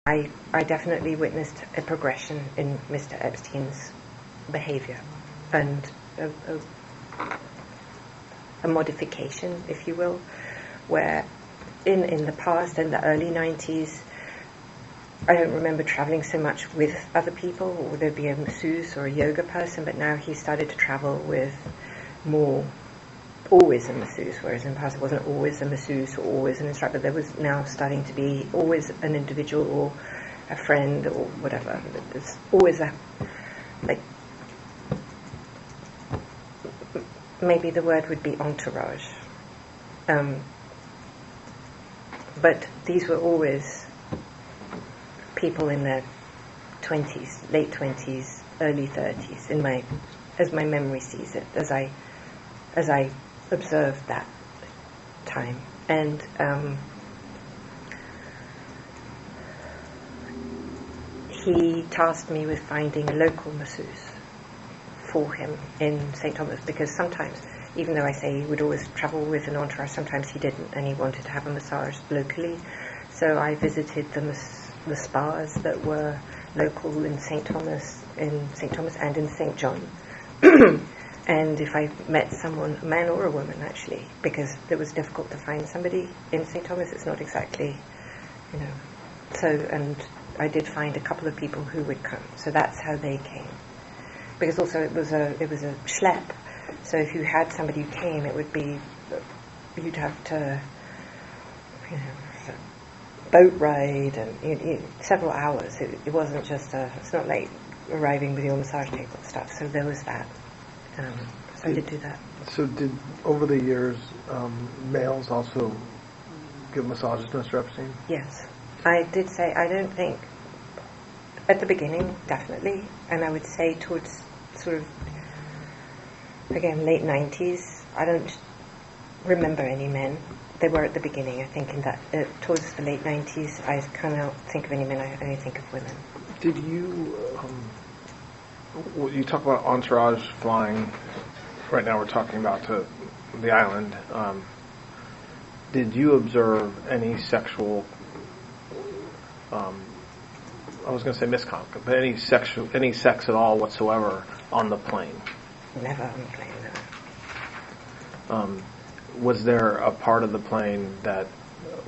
I definitely witnessed a progression in Mr. Epstein's behavior and a modification, if you will, where in the past, in the early 90s, I don't remember traveling so much with other people, or there'd be a masseuse or a yoga person, but now he started to travel with always a masseuse, whereas in the past it wasn't always a masseuse or always an instructor. There was now starting to be always an individual or a friend or whatever. There's always maybe the word would be entourage. But these were always people in their 20s, late 20s, early 30s, as my memory sees it, as I observed that time. And he tasked me with finding a local masseuse for him in St. Thomas, because sometimes, even though I say he would always travel with an entourage, sometimes he didn't, and he wanted to have a massage locally. So I visited the spas that were local in St. Thomas and in St. John. And if I met someone, a man or a woman actually, because it was difficult to find somebody in St. Thomas, it's not exactly, so, and I did find a couple of people who would come, so that's how they came. Because also it was a schlep, so if you had somebody who came, it would be, you'd have to, boat ride and several hours. It wasn't just it's not like arriving with your massage table and stuff, so there was that. So I did do that. So did, over the years, males also give massages to Mr. Epstein? Yes. I did say, I don't think, at the beginning, definitely, and I would say towards sort of, again, late 90s, I don't remember any men. They were at the beginning, I think, in that, towards the late 90s, I kind of think of any men, I only think of women. Did you, you talk about entourage flying, right now we're talking about to the island, did you observe any sexual, I was going to say misconduct, but any sex at all whatsoever on the plane? Never on the plane, no. Was there a part of the plane that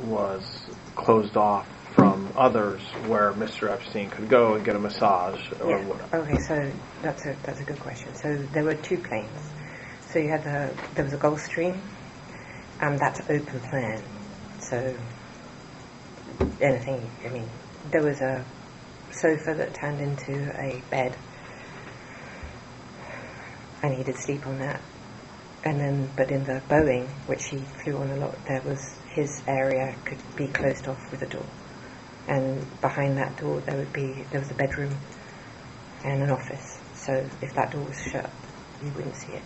was closed off from others where Mr. Epstein could go and get a massage or whatever? Okay, so that's a good question. So there were two planes. So you had there was a Gulfstream, and that's open plan. So anything, there was a sofa that turned into a bed, and he did sleep on that. And then, but in the Boeing, which he flew on a lot, there was his area could be closed off with a door, and behind that door there was a bedroom and an office. So if that door was shut, you wouldn't see it.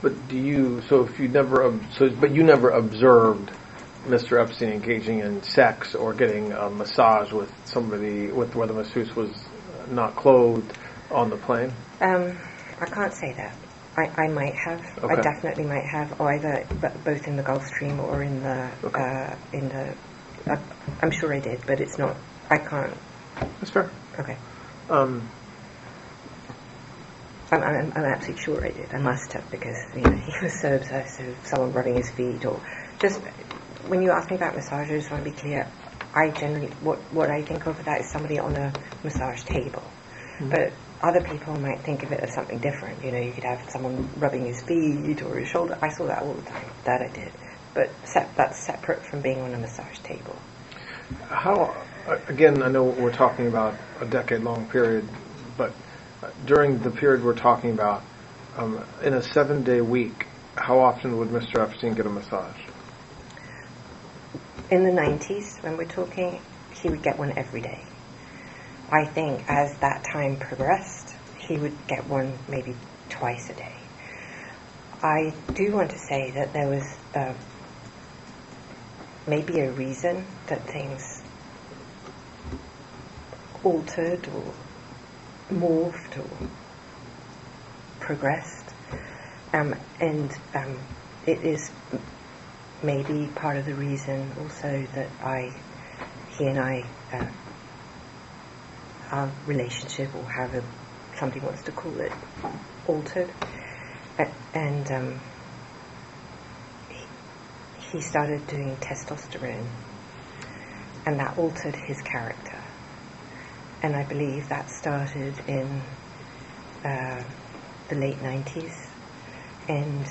But but you never observed Mr. Epstein engaging in sex or getting a massage with somebody where the masseuse was not clothed on the plane? I can't say that. I might have. Okay. I definitely might have, either both in the Gulfstream or in the I'm sure I did, but it's not. I can't. That's fair. Okay. I'm absolutely sure I did. I must have, because he was so obsessed with someone rubbing his feet, or just when you ask me about massage, I just want to be clear. I generally what I think of that is somebody on a massage table, but other people might think of it as something different. You could have someone rubbing his feet or his shoulder. I saw that all the time. That I did. But that's separate from being on a massage table. How, again, I know we're talking about a decade-long period, but during the period we're talking about, in a 7-day week, how often would Mr. Epstein get a massage? In the 90s, when we're talking, he would get one every day. I think as that time progressed, he would get one maybe twice a day. I do want to say that there was maybe a reason that things altered or morphed or progressed, and it is maybe part of the reason also that he and I our relationship, or however somebody wants to call it, altered. And he started doing testosterone, and that altered his character. And I believe that started in the late 90s. And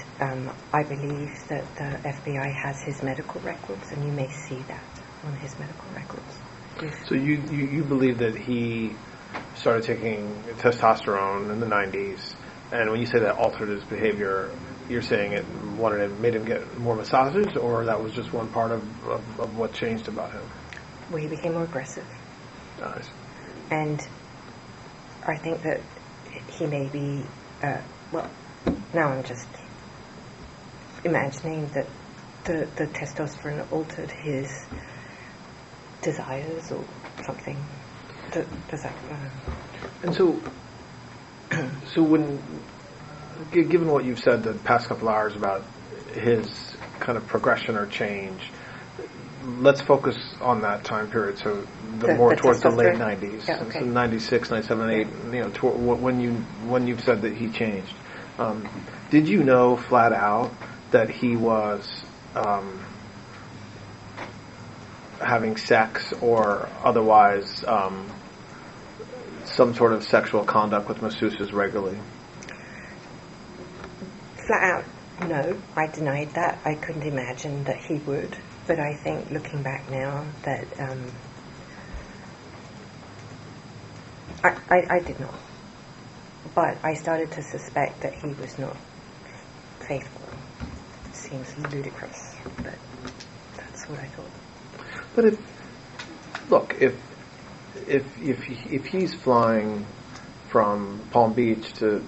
I believe that the FBI has his medical records, and you may see that on his medical records. So you believe that he started taking testosterone in the 90s, and when you say that altered his behavior, you're saying it made him get more massages, or that was just one part of what changed about him? Well, he became more aggressive. Nice. And I think that he may be, now I'm just imagining that the testosterone altered his desires or something. Does that... And so when, given what you've said the past couple hours about his kind of progression or change, let's focus on that time period. So more towards the late 90s, yeah, okay. So 96, 97, 8. You know, when you've said that he changed, did you know flat out that he was having sex or otherwise some sort of sexual conduct with masseuses regularly? Flat out, no. I denied that. I couldn't imagine that he would. But I think, looking back now, that I did not. But I started to suspect that he was not faithful. It seems ludicrous, but that's what I thought. But if he's flying from Palm Beach to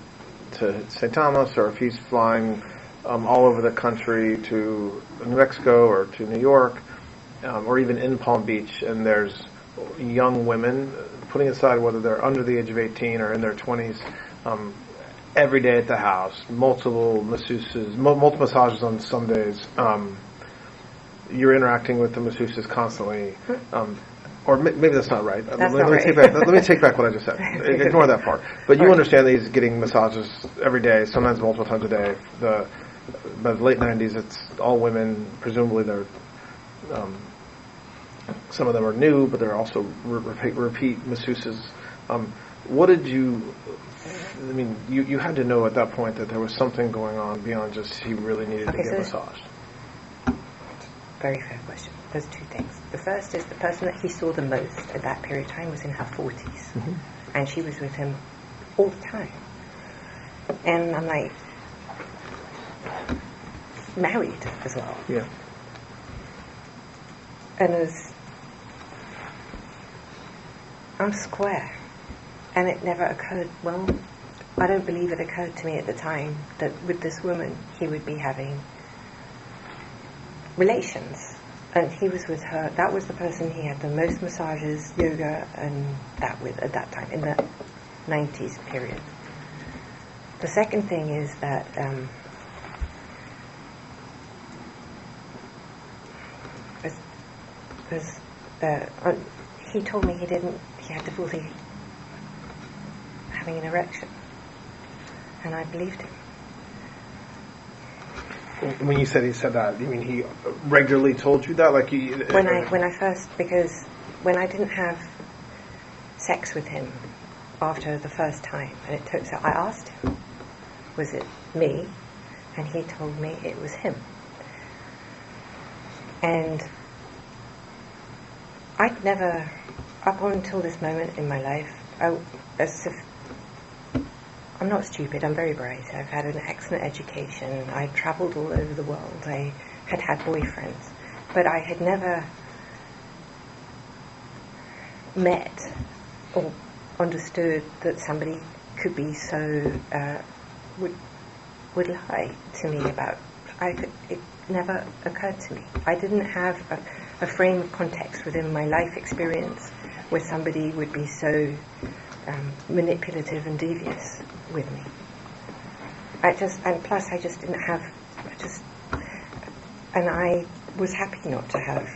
St. Thomas, or if he's flying all over the country to New Mexico or to New York, or even in Palm Beach, and there's young women, putting aside whether they're under the age of 18 or in their 20s, every day at the house, multiple masseuses, multiple massages on some days, you're interacting with the masseuses constantly, or maybe that's not right. Let me take back what I just said. Ignore that part. But you understand that he's getting massages every day, sometimes multiple times a day. By the late 90s, it's all women. Presumably, they're some of them are new, but they're also repeat masseuses. What did you? I mean, you had to know at that point that there was something going on beyond just he really needed to get massaged. Very fair question. There's two things. The first is the person that he saw the most at that period of time was in her 40s. Mm-hmm. And she was with him all the time. And I'm like, married as well. Yeah. And I'm square. And it never occurred, I don't believe it occurred to me at the time that with this woman he would be having relations, and he was with her. That was the person he had the most massages, yoga, and that with at that time in the 90s period. The second thing is that he told me he had difficulty having an erection, and I believed him. When you said he said that, you mean he regularly told you that? Because when I didn't have sex with him after the first time, and it took, so I asked him, was it me? And he told me it was him. And I'd never, up until this moment in my life, I'm not stupid, I'm very bright. I've had an excellent education. I travelled all over the world. I had boyfriends. But I had never met or understood that somebody could be so, would lie to me about. It never occurred to me. I didn't have a frame of context within my life experience where somebody would be so manipulative and devious with me. And plus I just didn't have, and I was happy not to have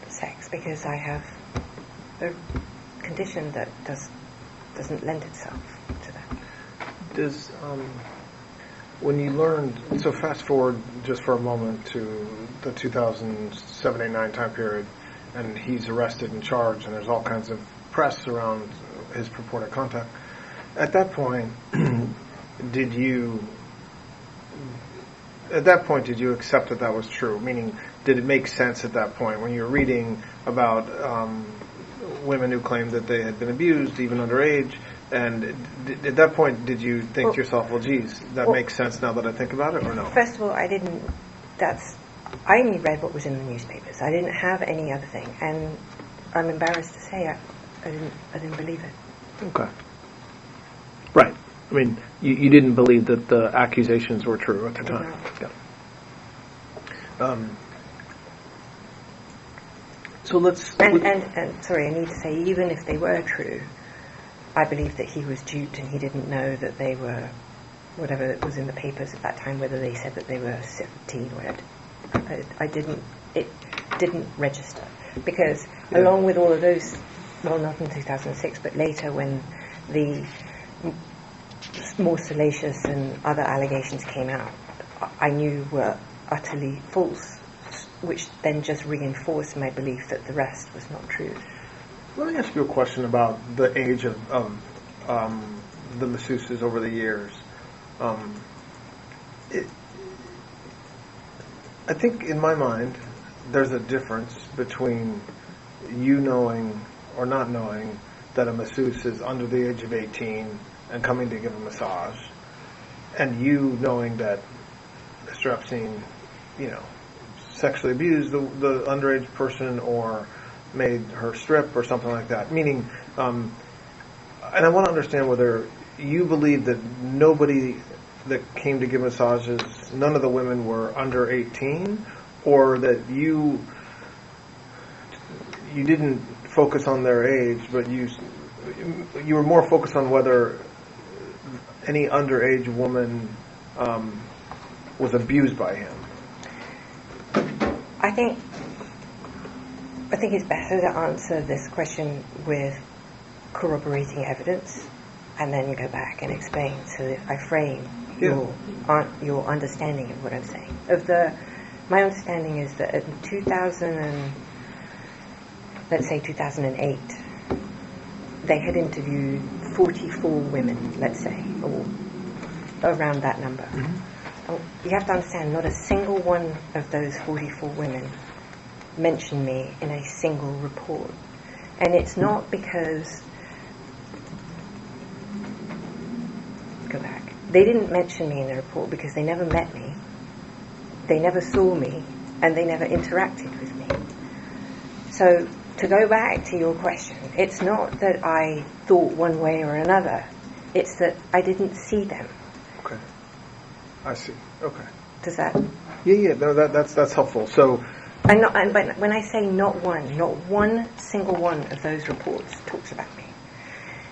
sex because I have a condition that doesn't lend itself to that. Does when you learned, so fast forward just for a moment to the 2007-8-9 time period, and he's arrested and charged, and there's all kinds of press around his purported contact. At that point, did you accept that was true? Meaning, did it make sense at that point when you were reading about women who claimed that they had been abused, even underage? And at that point, did you think to yourself, well, geez, that makes sense now that I think about it, or no? First of all, I only read what was in the newspapers. I didn't have any other thing, and I'm embarrassed to say I didn't believe it. Okay. Right. I mean, you didn't believe that the accusations were true at the time. No. Yeah. So let's... And sorry, I need to say, even if they were true, I believe that he was duped and he didn't know that they were, whatever was in the papers at that time, whether they said that they were 17 or whatever. It didn't register. Because along with all of those, well, not in 2006, but later when the more salacious and other allegations came out, I knew were utterly false, which then just reinforced my belief that the rest was not true. Let me ask you a question about the age of the masseuses over the years. I think in my mind there's a difference between you knowing or not knowing that a masseuse is under the age of 18 and coming to give a massage, and you knowing that Mr. Epstein, sexually abused the underage person or made her strip or something like that. Meaning, and I want to understand whether you believe that nobody that came to give massages, none of the women were under 18, or that you didn't focus on their age, but you were more focused on whether any underage woman was abused by him. I think it's better to answer this question with corroborating evidence and then go back and explain. So if I frame your understanding of what I'm saying. My understanding is that in 2008, they had interviewed 44 women, let's say, or around that number. Mm-hmm. You have to understand, not a single one of those 44 women mentioned me in a single report. And it's not because... Go back. They didn't mention me in the report because they never met me, they never saw me, and they never interacted with me. So, to go back to your question, it's not that I thought one way or another, it's that I didn't see them. Okay. I see. Okay. Does that... Yeah, no, that's helpful. So... But when I say not one single one of those reports talks about me.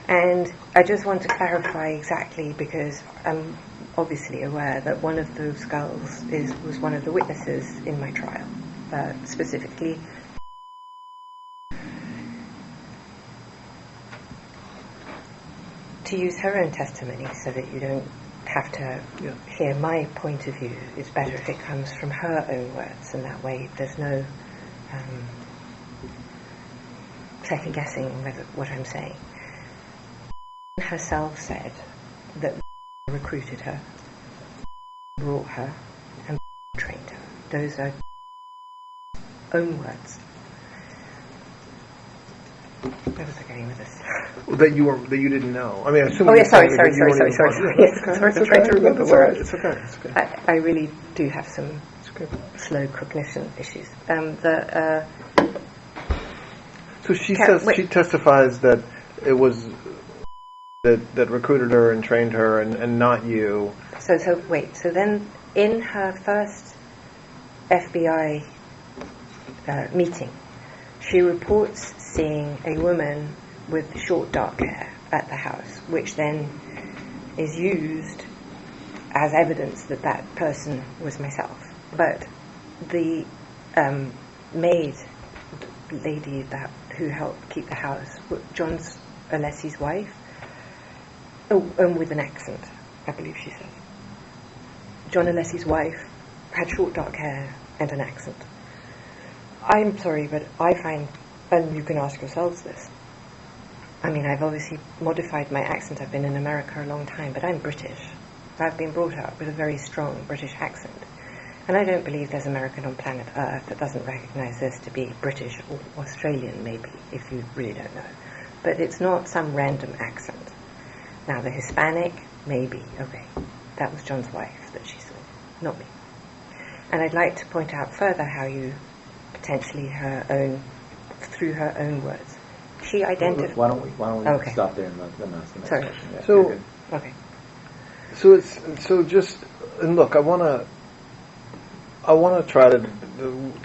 And I just want to clarify exactly, because I'm obviously aware that one of those girls was one of the witnesses in my trial, specifically. To use her own testimony so that you don't have to hear my point of view, it's better if it comes from her own words, and that way there's no second guessing what I'm saying. Herself said that recruited her, brought her, and trained her. Those are own words. Where was I going with this? That you didn't know. I mean, I assume. Oh yeah, sorry. Yes, I'm trying to remember words. It's okay. I really do have some slow cognition issues. So she she testifies that it was that recruited her and trained her, and not you. So then in her first FBI meeting, she reports seeing a woman with short dark hair at the house, which then is used as evidence that that person was myself. But the maid lady that who helped keep the house, John's Alessi's wife, and with an accent, I believe she said. John Alessi's wife had short dark hair and an accent. I'm sorry, but I find, and you can ask yourselves this, I mean, I've obviously modified my accent. I've been in America a long time, but I'm British. I've been brought up with a very strong British accent. And I don't believe there's American on planet Earth that doesn't recognise this to be British or Australian, maybe, if you really don't know. But it's not some random accent. Now, the Hispanic, maybe, okay. That was John's wife that she saw, not me. And I'd like to point out further how you potentially through her own words, she identified. Why don't we okay. stop there and let them ask the next Sorry. question? Yeah, So, okay. so just, and look, I want to try to.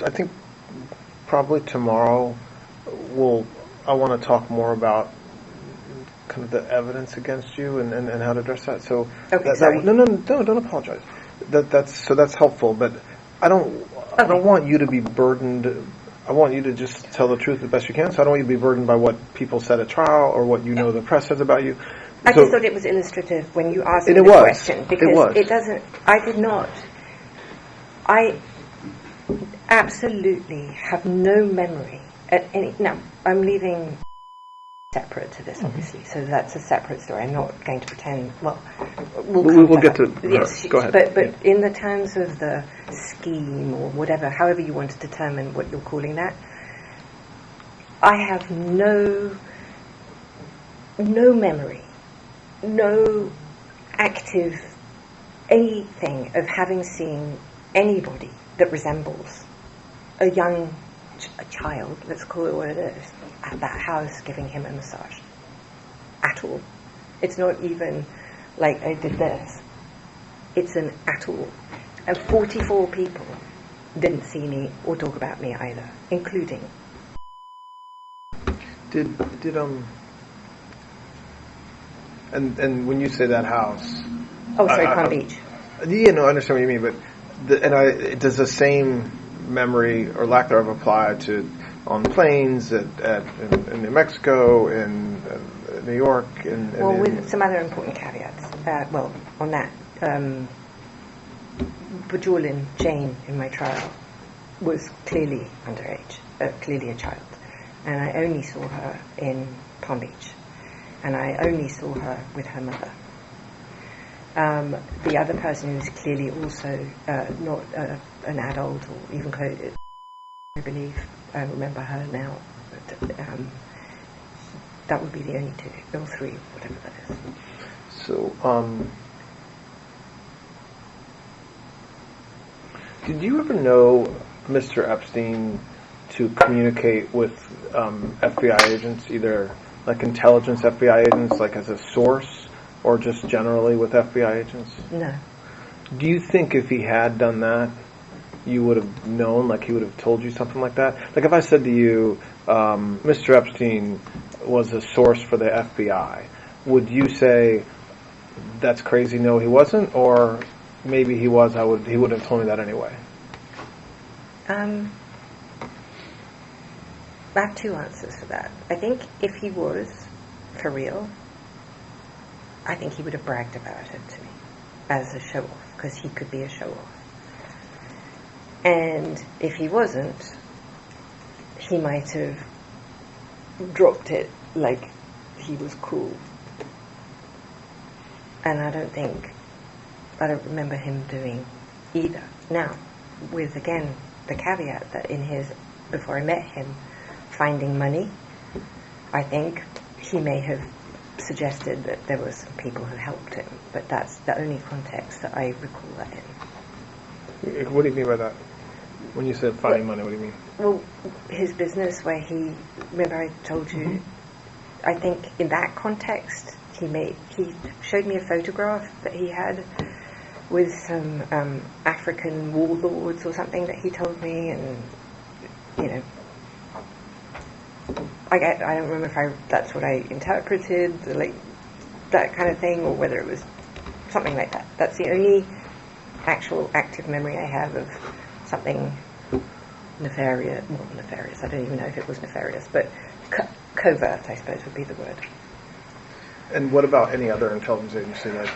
I think probably tomorrow I want to talk more about kind of the evidence against you and how to address that. So okay, sorry. No, don't apologize. That's helpful, but I don't want you to be burdened. I want you to just tell the truth the best you can. So I don't want you to be burdened by what people said at trial or what you know the press says about you. I just thought it was illustrative when you asked me the question, because it doesn't. I did not. I absolutely have no memory at any. Now I'm leaving separate to this, obviously, so that's a separate story. I'm not going to pretend. Well, we'll get to yes. Go ahead. But in the terms of the scheme or whatever, however you want to determine what you're calling that, I have no memory, no active anything of having seen anybody that resembles a child, let's call it what it is, at that house giving him a massage. At all. It's not even like I did this. It's an at all. And 44 people didn't see me or talk about me either, including. And when you say that house. Oh, sorry, Palm Beach. Yeah, no, I understand what you mean, but does the same memory or lack thereof apply to on planes in New Mexico, in New York, with some other important caveats. On that, Bajorlin Jane in my trial was clearly underage, clearly a child, and I only saw her in Palm Beach, and I only saw her with her mother. The other person who's clearly also not an adult or even close, I believe, I remember her now, but that would be the only two, or three, whatever that is. So, did you ever know Mr. Epstein to communicate with FBI agents, either like intelligence FBI agents, like as a source, or just generally with FBI agents? No. Do you think if he had done that, you would have known, like he would have told you something like that? Like if I said to you, Mr. Epstein was a source for the FBI, would you say, that's crazy, no he wasn't, or maybe he was, he would have told me that anyway? I have two answers for that. I think if he was for real, I think he would have bragged about it to me as a show-off, because he could be a show-off. And if he wasn't, he might have dropped it like he was cool. And I don't remember him doing either. Now, with, again, the caveat that before I met him, finding money, I think he may have suggested that there were some people who helped him, but that's the only context that I recall that in. What do you mean by that? When you said finding money, what do you mean? Well, his business where remember I told you, I think in that context, he showed me a photograph that he had with some African warlords or something that he told me, and, I don't remember if that's what I interpreted, like that kind of thing, or whether it was something like that. That's the only actual active memory I have of something nefarious. I don't even know if it was nefarious, but covert, I suppose, would be the word. And what about any other intelligence agency, like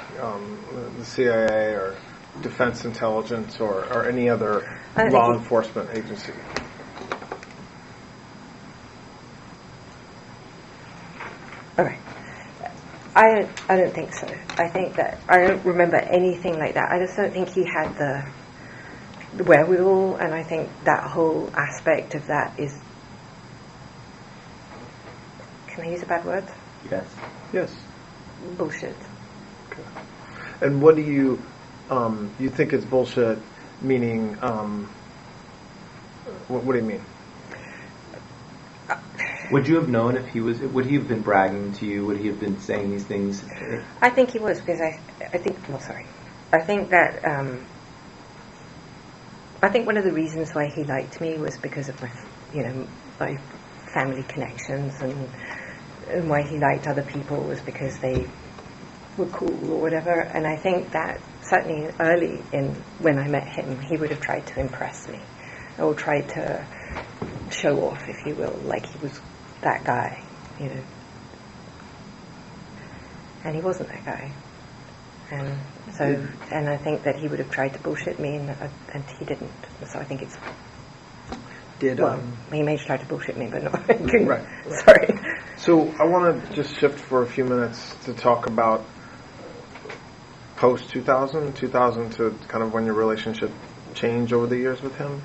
the CIA or Defense Intelligence or any other law enforcement agency? All right. I don't think so. I think that I don't remember anything like that. I just don't think he had the wherewithal, and I think that whole aspect of that is. Can I use a bad word? Yes. Yes. Bullshit. Okay. And what do you think is bullshit? Meaning, what do you mean? Would you have known if he was? Would he have been bragging to you? Would he have been saying these things? I think he was, because I think. Well, sorry. I think that. I think one of the reasons why he liked me was because of my family connections, and why he liked other people was because they were cool or whatever. And I think that certainly early when I met him, he would have tried to impress me, or tried to show off, if you will, like he was that guy, and he wasn't that guy. And so, and I think that he would have tried to bullshit me, and he didn't. So I think it's. He may have tried to bullshit me, but not. Right. Sorry. So I want to just shift for a few minutes to talk about post 2000 to kind of when your relationship changed over the years with him.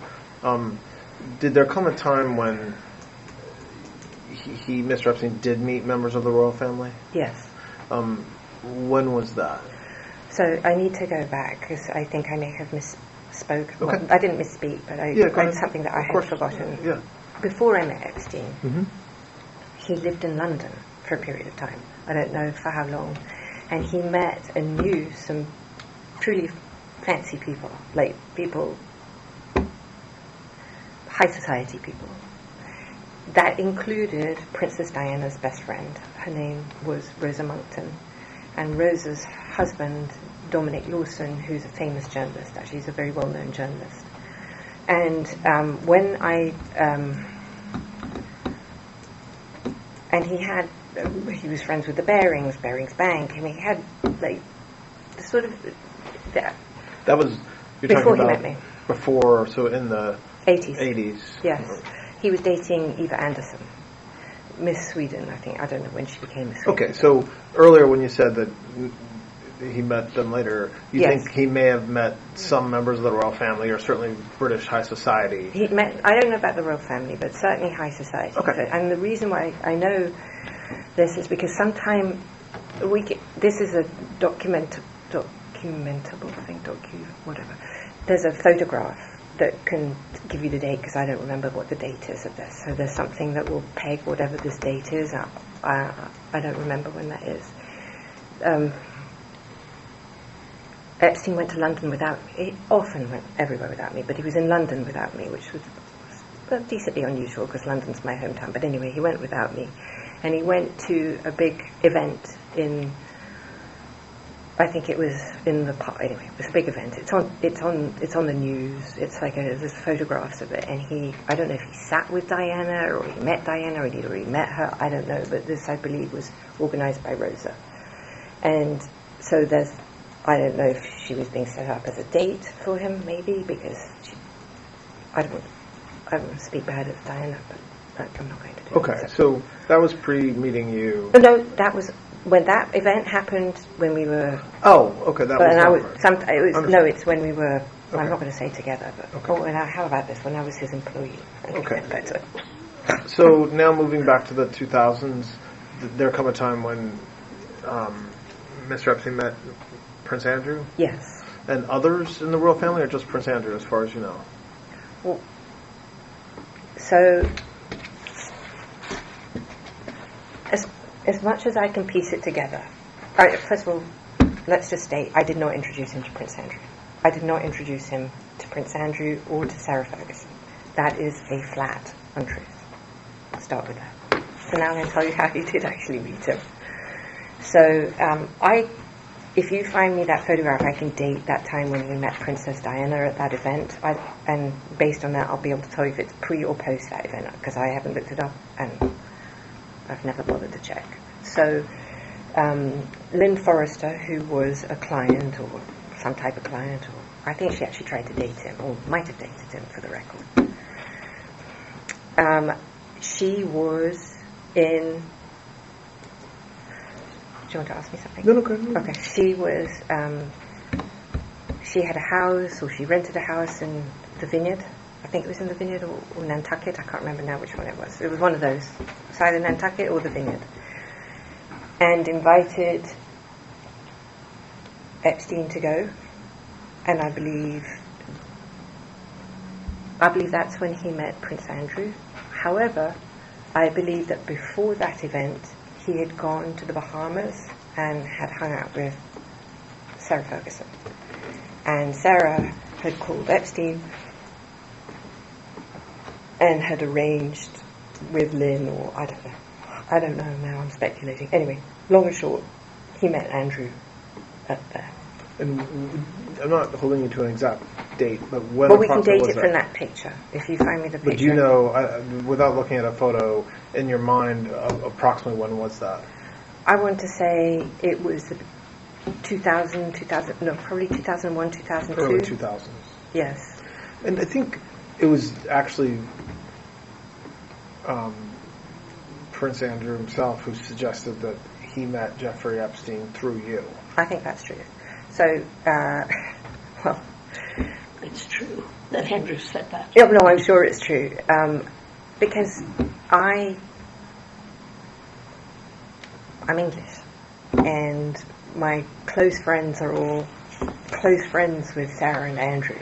Did there come a time when Mr. Epstein, did meet members of the royal family? Yes. When was that? So I need to go back, because I think I may have misspoke. Okay. Well, I didn't misspeak, but it's something that I had forgotten. Yeah. Before I met Epstein, Mm-hmm. he lived in London for a period of time. I don't know for how long. And he met and knew some truly fancy people, like people, high society people. That included Princess Diana's best friend. Her name was Rosa Monckton. And Rosa's husband, Dominic Lawson, who's a famous journalist, actually he's a very well-known journalist. And when I... and he was friends with the Barings Bank, and he had, like, sort of... That was... You're before talking about he met me. Before, so in the 80s. Yes. He was dating Eva Anderson, Miss Sweden, I think. I don't know when she became Miss Sweden. Okay, so earlier when you said that he met them later, you Yes. think he may have met some members of the royal family, or certainly British high society? He met, I don't know about the royal family, but certainly high society. Okay. And the reason why I know this is because sometime this is a documentable thing, whatever. There's a photograph that can give you the date, because I don't remember what the date is of this. So there's something that will peg whatever this date is. I don't remember when that is. Epstein went to London without me. He often went everywhere without me, but he was in London without me, which was decently unusual because London's my hometown. But anyway, he went without me, and he went to a big event in. I think it was in the park. Anyway, it was a big event. It's on the news. It's like there's photographs of it, and I don't know if he sat with Diana or he met Diana or he'd already met her. I don't know, but this I believe was organised by Rosa, and so I don't know if she was being set up as a date for him, maybe, because I don't want to speak bad of Diana, but I'm not going to do that. Okay, so that was pre-meeting you. Oh, no, that was when that event happened when we were. Oh, okay, that was. No, it's when we were. Okay. I'm not going to say together, but Okay. How about this? When I was his employee. Okay. Better. So now moving back to the 2000s, there come a time when Mr. Epstein met Prince Andrew? Yes. And others in the royal family, or just Prince Andrew, as far as you know? Well, so as much as I can piece it together, first of all, let's just state I did not introduce him to Prince Andrew. I did not introduce him to Prince Andrew or to Sarah Ferguson. That is a flat untruth. I'll start with that. So now I'm going to tell you how he did actually meet him. So if you find me that photograph, I can date that time when we met Princess Diana at that event, and based on that I'll be able to tell you if it's pre or post that event, because I haven't looked it up, and I've never bothered to check. So Lynn Forrester, who was a client or some type of client, or I think she actually tried to date him, or might have dated him for the record. She was in... Do you want to ask me something? No, go ahead. Okay. She was... she had a house, or she rented a house in the Vineyard. I think it was in the Vineyard or Nantucket. I can't remember now which one it was. It was one of those. It's either Nantucket or the Vineyard. And invited Epstein to go. And I believe that's when he met Prince Andrew. However, I believe that before that event, he had gone to the Bahamas and had hung out with Sarah Ferguson. And Sarah had called Epstein and had arranged with Lynn, or I don't know now, I'm speculating. Anyway, long and short, he met Andrew at there. And I'm not holding you to an exact date, but when Well, we can date was it that? from that picture, if you find me the picture. But do you know, without looking at a photo, in your mind, approximately when was that? I want to say it was 2001, 2002. Early 2000s. Yes. And I think it was actually Prince Andrew himself who suggested that he met Jeffrey Epstein through you. I think that's true. So, well... It's true that Andrew said that. Yeah, no, I'm sure it's true. Because I'm English, and my close friends are all close friends with Sarah and Andrew.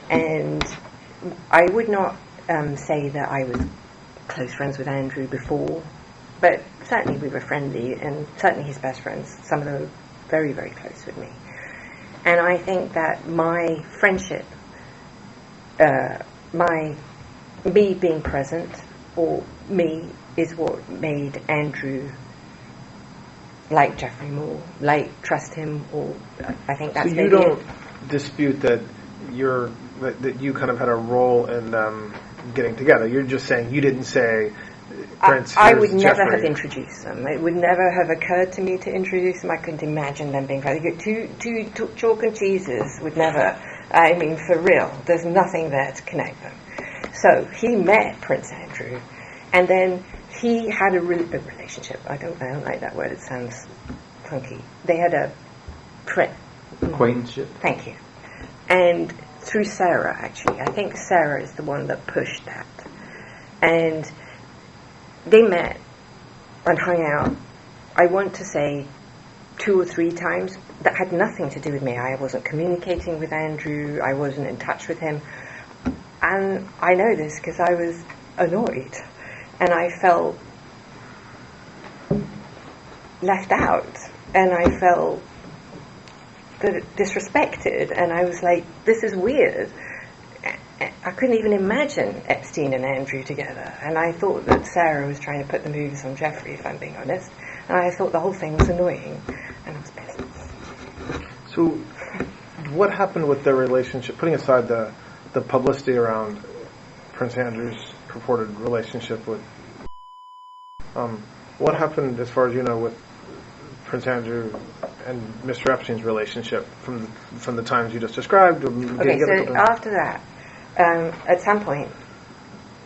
And I would not say that I was close friends with Andrew before, but certainly we were friendly, and certainly his best friends, some of them were very, very close with me. And I think that my friendship, me being present, or me, is what made Andrew like Jeffrey more, trust him, or I think that's so maybe you don't it. dispute that that you kind of had a role in them getting together. You're just saying you didn't say, Prince, I would here's never Jeffrey. have introduced them. It would never have occurred to me to introduce them. I couldn't imagine them being friends. Two chalk and cheeses would never. I mean, for real, there's nothing there to connect them. So he met Prince Andrew, and then he had a relationship. I don't like that word. It sounds funky. They had a Acquaintanceship. Thank you. And through Sarah, actually, I think Sarah is the one that pushed that. And they met and hung out, I want to say 2 or 3 times. That had nothing to do with me. I wasn't communicating with Andrew. I wasn't in touch with him. And I know this because I was annoyed. And I felt left out. And I felt disrespected. And I was like, this is weird. I couldn't even imagine Epstein and Andrew together. And I thought that Sarah was trying to put the moves on Jeffrey, if I'm being honest. And I thought the whole thing was annoying. And I was pissed. So what happened with their relationship, putting aside the publicity around Prince Andrew's purported relationship with... what happened, as far as you know, with Prince Andrew and Mr. Epstein's relationship from the times you just described? Okay, so after that, at some point,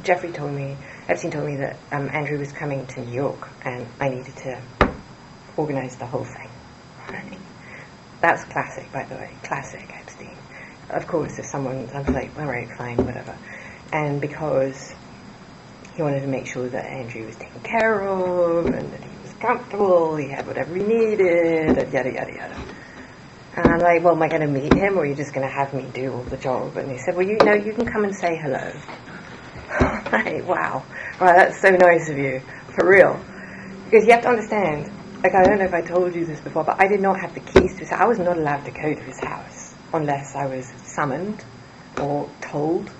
Epstein told me that Andrew was coming to New York and I needed to organize the whole thing. Right? That's classic, by the way. Classic Epstein. Of course, if someone, I was like, all right, fine, whatever. And because he wanted to make sure that Andrew was taken care of and that he was comfortable, he had whatever he needed, and yada, yada, yada. And I'm like, well, am I going to meet him, or are you just going to have me do all the job? And he said, well, you can come and say hello. Right, wow. Well, that's so nice of you, for real. Because you have to understand, like, I don't know if I told you this before, but I did not have the keys to his house. I was not allowed to go to his house unless I was summoned or told.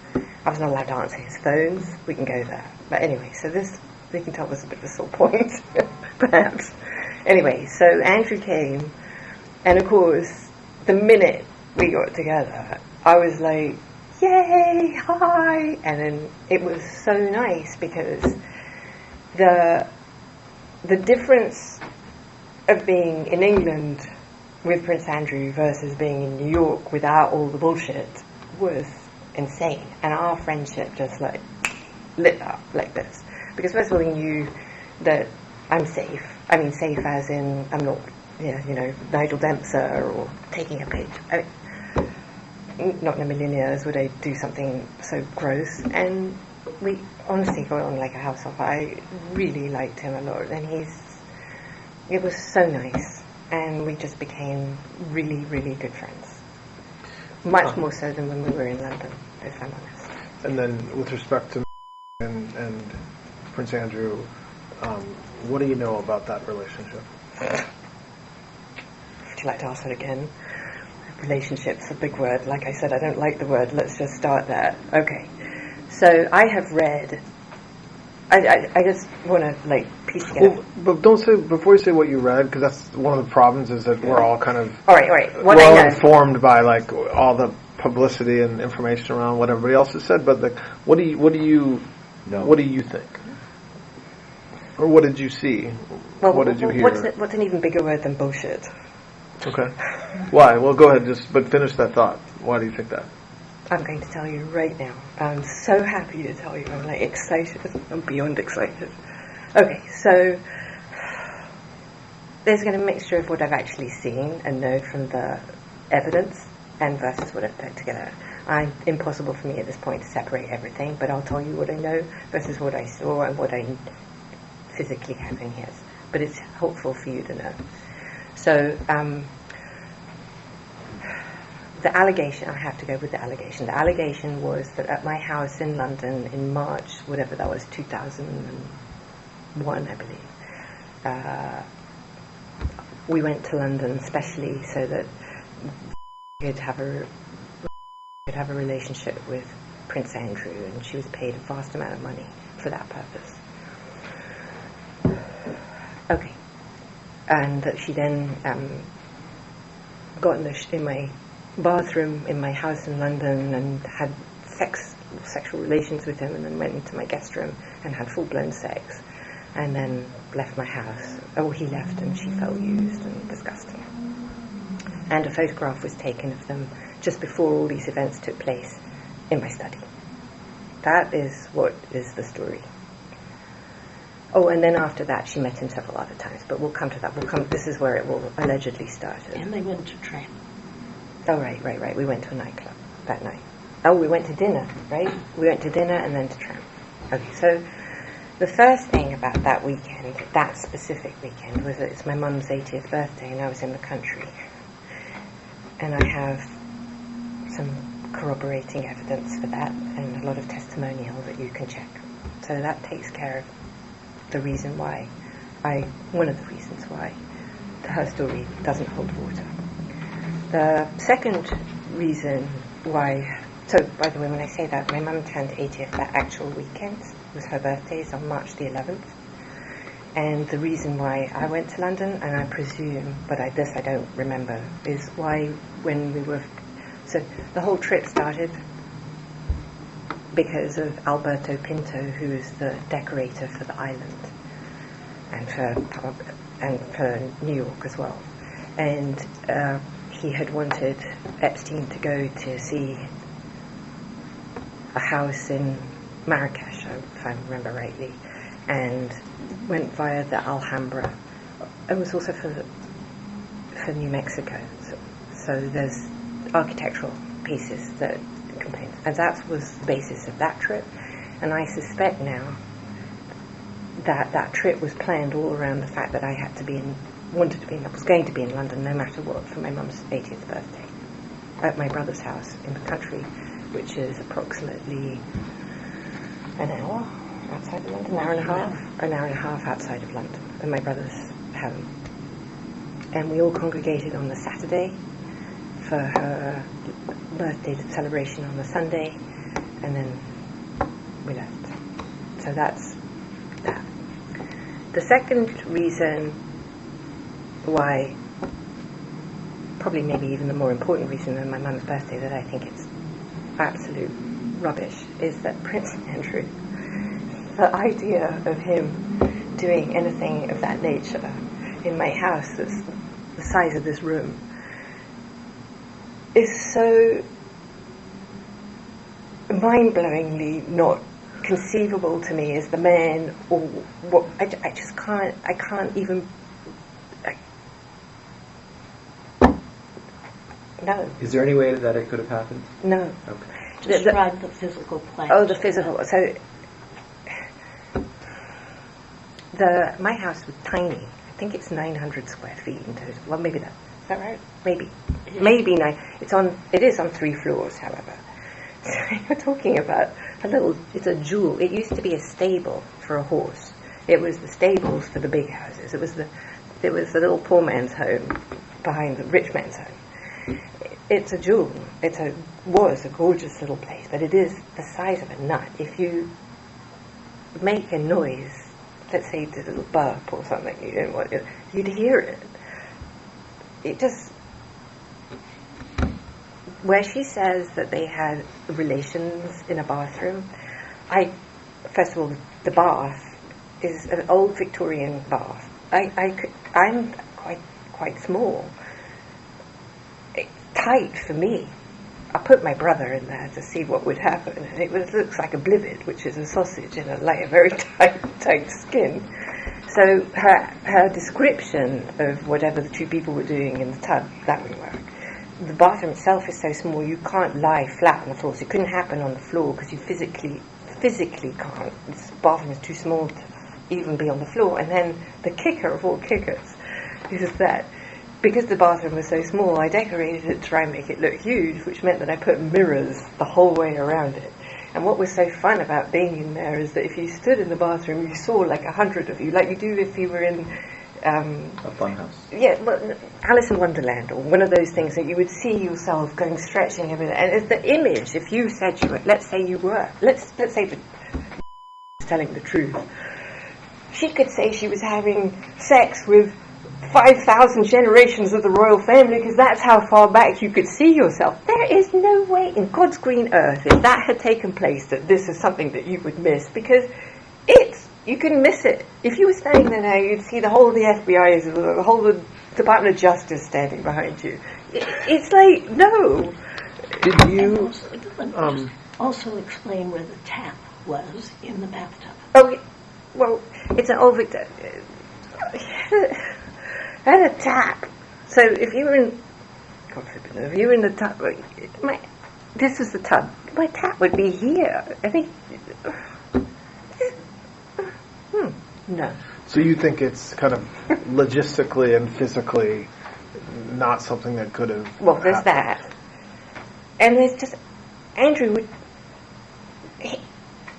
I was not allowed to answer his phones. We can go there. But anyway, so this, we can tell, was a bit of a sore point, perhaps. Anyway, so Andrew came, and of course, the minute we got together, I was like, yay, hi! And then it was so nice because the difference of being in England with Prince Andrew versus being in New York without all the bullshit was insane. And our friendship just like lit up like this. Because first of all, he knew that I'm safe. I mean, safe as in I'm not, Nigel Dempster or taking a page. I mean, not in a million years would I do something so gross. And we honestly got on like a house on fire. I really liked him a lot, and it was so nice, and we just became really, really good friends. Much more so than when we were in London, if I'm honest. And then, with respect to and Prince Andrew, what do you know about that relationship? Would you like to ask that again? Relationship's a big word. Like I said, I don't like the word. Let's just start there. Okay. So I have read. I just want to piece together. Well, but don't say before you say what you read, because that's one of the problems is that we're all kind of all right. What we're I all know. informed by all the publicity and information around what everybody else has said. But what do you think, or what did you see? Well, what did you hear? What's an even bigger word than bullshit? Okay. Why? Well, go ahead. But finish that thought. Why do you think that? I'm going to tell you right now. I'm so happy to tell you. I'm excited. I'm beyond excited. Okay, so there's going to be a mixture of what I've actually seen and know from the evidence and versus what I've put together. Impossible for me at this point to separate everything, but I'll tell you what I know versus what I saw and what I physically have in here. But it's helpful for you to know. So, the allegation, I have to go with the allegation. The allegation was that at my house in London in March, whatever that was, 2001, I believe, we went to London specially so that could have a relationship with Prince Andrew, and she was paid a vast amount of money for that purpose. Okay. And that she then got in my bathroom in my house in London and had sexual relations with him, and then went into my guest room and had full-blown sex, and then left my house. Oh, he left, and she felt used and disgusting. And a photograph was taken of them just before all these events took place in my study. That is what is the story. Oh, and then after that, she met him several other times, but we'll come to that. This is where it will allegedly start. And they went to train. Oh, right. We went to a nightclub that night. Oh, we went to dinner, right? We went to dinner and then to tram. Okay, so the first thing about that weekend, that specific weekend, was that it's my mum's 80th birthday and I was in the country. And I have some corroborating evidence for that and a lot of testimonial that you can check. So that takes care of the reason why one of the reasons why her story doesn't hold water. The second reason why, so by the way, when I say that, my mum turned 80th that actual weekend, was her birthday, is on March the 11th. And the reason why I went to London, and I presume, but I don't remember, is why when we were, so the whole trip started because of Alberto Pinto, who is the decorator for the island and for New York as well. And he had wanted Epstein to go to see a house in Marrakesh, if I remember rightly, and went via the Alhambra. It was also for New Mexico. So there's architectural pieces that complained, and that was the basis of that trip. And I suspect now that that trip was planned all around the fact that I was going to be in London no matter what for my mum's 80th birthday at my brother's house in the country, which is approximately an hour outside of London, an hour and a half outside of London, at my brother's home. And we all congregated on the Saturday for her birthday celebration on the Sunday, and then we left. So that's that. The second reason why, probably maybe even the more important reason than my mum's birthday, that I think it's absolute rubbish, is that Prince Andrew, the idea of him doing anything of that nature in my house that's the size of this room is so mind-blowingly not conceivable to me as the man, or what I just can't even. No. Is there any way that it could have happened? No. Okay. Describe the physical plan. Oh, the physical. So, my house was tiny. I think it's 900 square feet in total. Well, maybe that. Is that right? Maybe 9. It is on 3 floors, however. So you're talking about it's a jewel. It used to be a stable for a horse. It was the stables for the big houses. It was the little poor man's home behind the rich man's home. It's a jewel. Was a gorgeous little place, but it is the size of a nut. If you make a noise, let's say a little burp or something, you'd hear it. It just, where she says that they had relations in a bathroom, first of all, the bath is an old Victorian bath. I'm quite small. It's tight for me. I put my brother in there to see what would happen, and it looks like a blivet, which is a sausage in a very tight skin. So her description of whatever the 2 people were doing in the tub, that would work. The bathroom itself is so small you can't lie flat on the floor, so it couldn't happen on the floor because you physically can't. This bathroom is too small to even be on the floor. And then the kicker of all kickers is that because the bathroom was so small, I decorated it to try and make it look huge, which meant that I put mirrors the whole way around it. And what was so fun about being in there is that if you stood in the bathroom, you saw like 100 of you, like you do if you were in a fun house. Yeah, well, Alice in Wonderland, or one of those things that you would see yourself going stretching everything. And it's the image. If you said you were, let's say the telling the truth, she could say she was having sex with 5,000 generations of the royal family because that's how far back you could see yourself. There is no way in God's green earth, if that had taken place, that this is something that you would miss, because you can miss it. If you were standing there now, you'd see the whole of the FBI, the whole of the Department of Justice standing behind you. It's like, no. Did you also explain where the tap was in the bathtub? Oh, well, it's an old Victor. And a tap. So if you were in, God forbid, if you were in the tub, this was the tub. My tap would be here. I think. No. So you think it's kind of logistically and physically not something that could have. Well, there's that, and there's just Andrew would.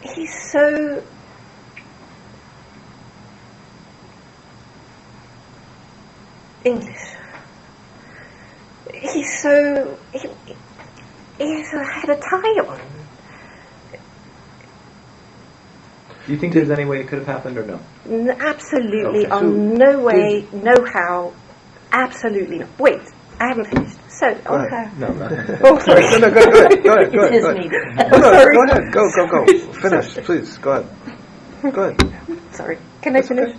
He's so. English. He's so. He had a tie on. Do you think there's any way it could have happened or no? Absolutely, Okay. No way, no how, absolutely not. Wait, I haven't finished. So, on her. No. Oh, sorry. No, go ahead. Go ahead. It's his meeting. No, go ahead. Go. Finish, please. Go ahead. Go ahead. Sorry. Can I finish?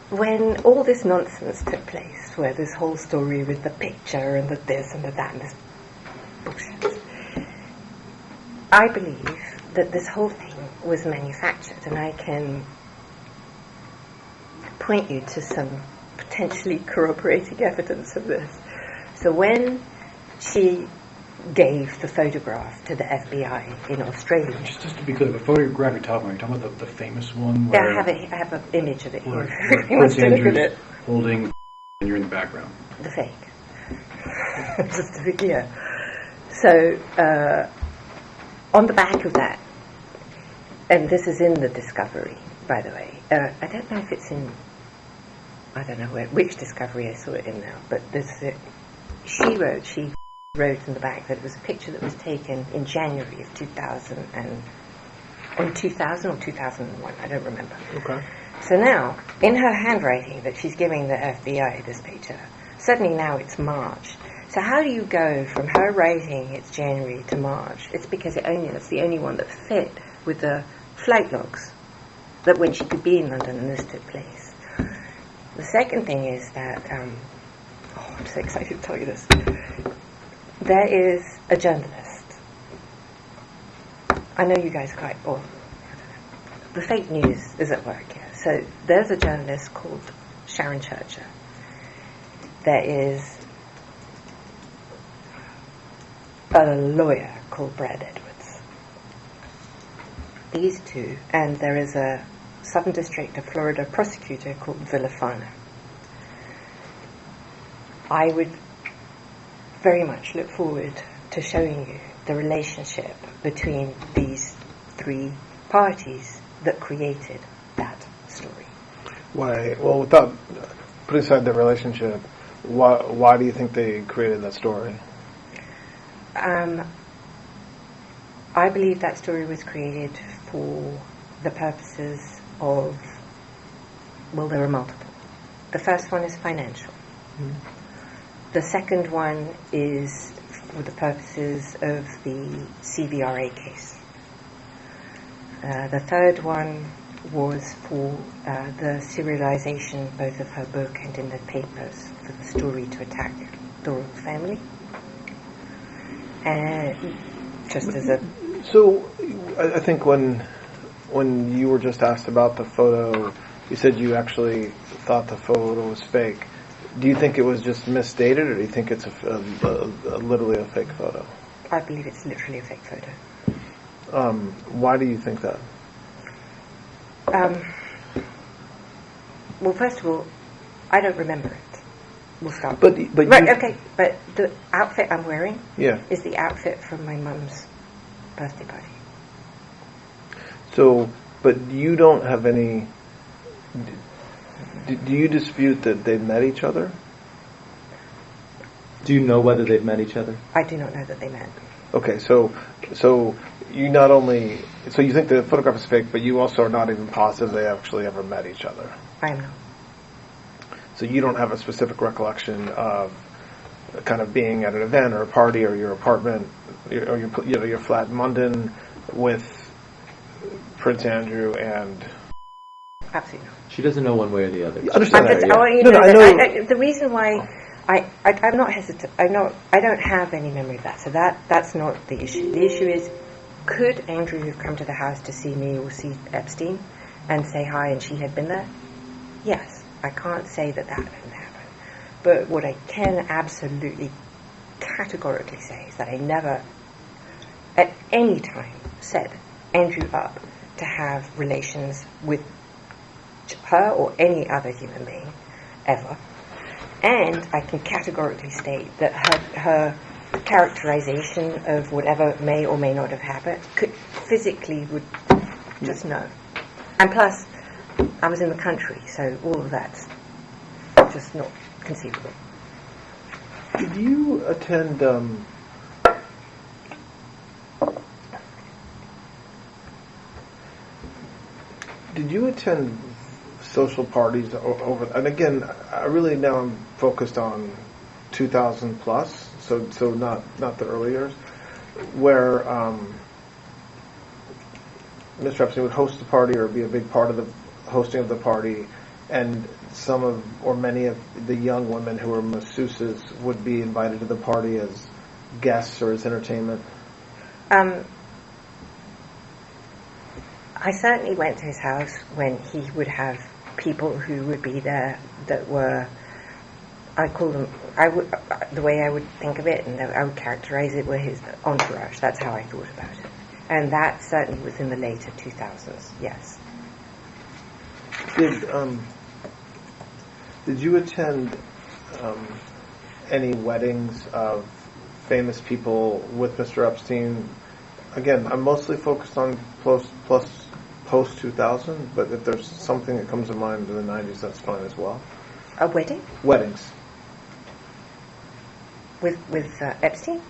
When all this nonsense took place, where this whole story with the picture and the this and the that and this bullshit, I believe that this whole thing was manufactured, and I can point you to some potentially corroborating evidence of this. So when she gave the photograph to the FBI in Australia, just to be clear, the photograph you're talking about the famous one yeah, where I have an image of it where here. You Prince want to look at Andrew's it. holding and you're in the background. The fake. Just to be clear. So, on the back of that, and this is in the Discovery, by the way. I don't know if it's in, I don't know which Discovery I saw it in now, but this is it. She wrote in the back that it was a picture that was taken in January of 2000 or 2001, I don't remember. Okay. So now, in her handwriting that she's giving the FBI this picture, suddenly now it's March. So how do you go from her writing it's January to March? It's because that's the only one that fit with the flight logs. that when she could be in London and this took place. The second thing is that, I'm so excited to tell you this. There is a journalist. I know you guys quite, or the fake news is at work here. So there's a journalist called Sharon Churcher. There is a lawyer called Brad Edwards. These two, and there is a Southern District of Florida prosecutor called Villafana. I would very much look forward to showing you the relationship between these three parties that created that story. Why? Well, without putting aside the relationship, why do you think they created that story? I believe that story was created for the purposes of, well, there are multiple. The first one is financial. Mm. The second one is for the purposes of the CVRA case. The third one was for the serialization both of her book and in the papers for the story to attack the royal family. And just as a... So, I think when you were just asked about the photo, you said you actually thought the photo was fake. Do you think it was just misstated, or do you think it's literally a fake photo? I believe it's literally a fake photo. Why do you think that? Well, first of all, I don't remember it. We'll start. But right, okay. But the outfit I'm wearing is the outfit from my mum's birthday party. So, but you don't have any... Do you dispute that they met each other? Do you know whether they've met each other? I do not know that they met. Okay, so you not only... So you think the photograph is fake, but you also are not even positive they actually ever met each other. I am not. So you don't have a specific recollection of kind of being at an event or a party or your apartment or your flat in London with Prince Andrew and... Absolutely not. She doesn't know one way or the other. I understand that, yeah. I want you to know that the reason why I'm not hesitant. I don't have any memory of that. So that's not the issue. The issue is, could Andrew have come to the house to see me or see Epstein and say hi and she had been there? Yes. I can't say that didn't happen. But what I can absolutely categorically say is that I never at any time set Andrew up to have relations with her or any other human being ever. And I can categorically state that her characterization of whatever may or may not have happened could physically would just know. And plus, I was in the country, so all of that's just not conceivable. Did you attend social parties over, and again, I really now am focused on 2000 plus, so not the early years, where Mr. Epstein would host the party or be a big part of the hosting of the party, and some of or many of the young women who were masseuses would be invited to the party as guests or as entertainment. I certainly went to his house when he would have people who would be there that were, the way I would think of it and I would characterize it, were his entourage. That's how I thought about it. And that certainly was in the later 2000s, yes. Did you attend any weddings of famous people with Mr. Epstein? Again, I'm mostly focused on post 2000, but if there's something that comes to mind in the 90s, that's fine as well. A wedding? Weddings. With Epstein?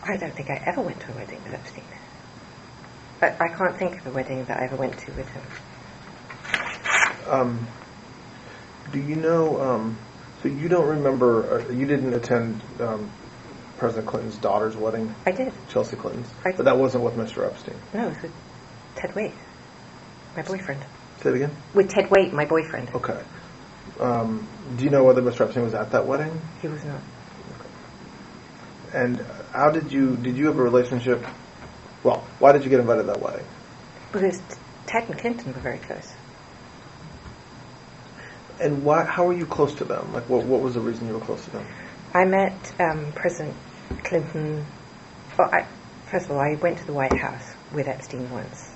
I don't think I ever went to a wedding with Epstein. I can't think of a wedding that I ever went to with him. Do you know, so you don't remember, you didn't attend President Clinton's daughter's wedding? I did. Chelsea Clinton's? But that wasn't with Mr. Epstein? No, it was with Ted Wade. My boyfriend. Say it again? With Ted Waite, my boyfriend. Okay. Do you know whether Mr. Epstein was at that wedding? He was not. And how did you have a relationship? Well, why did you get invited to that wedding? Because Ted and Clinton were very close. And how were you close to them? Like, what was the reason you were close to them? I met President Clinton. First of all, I went to the White House with Epstein once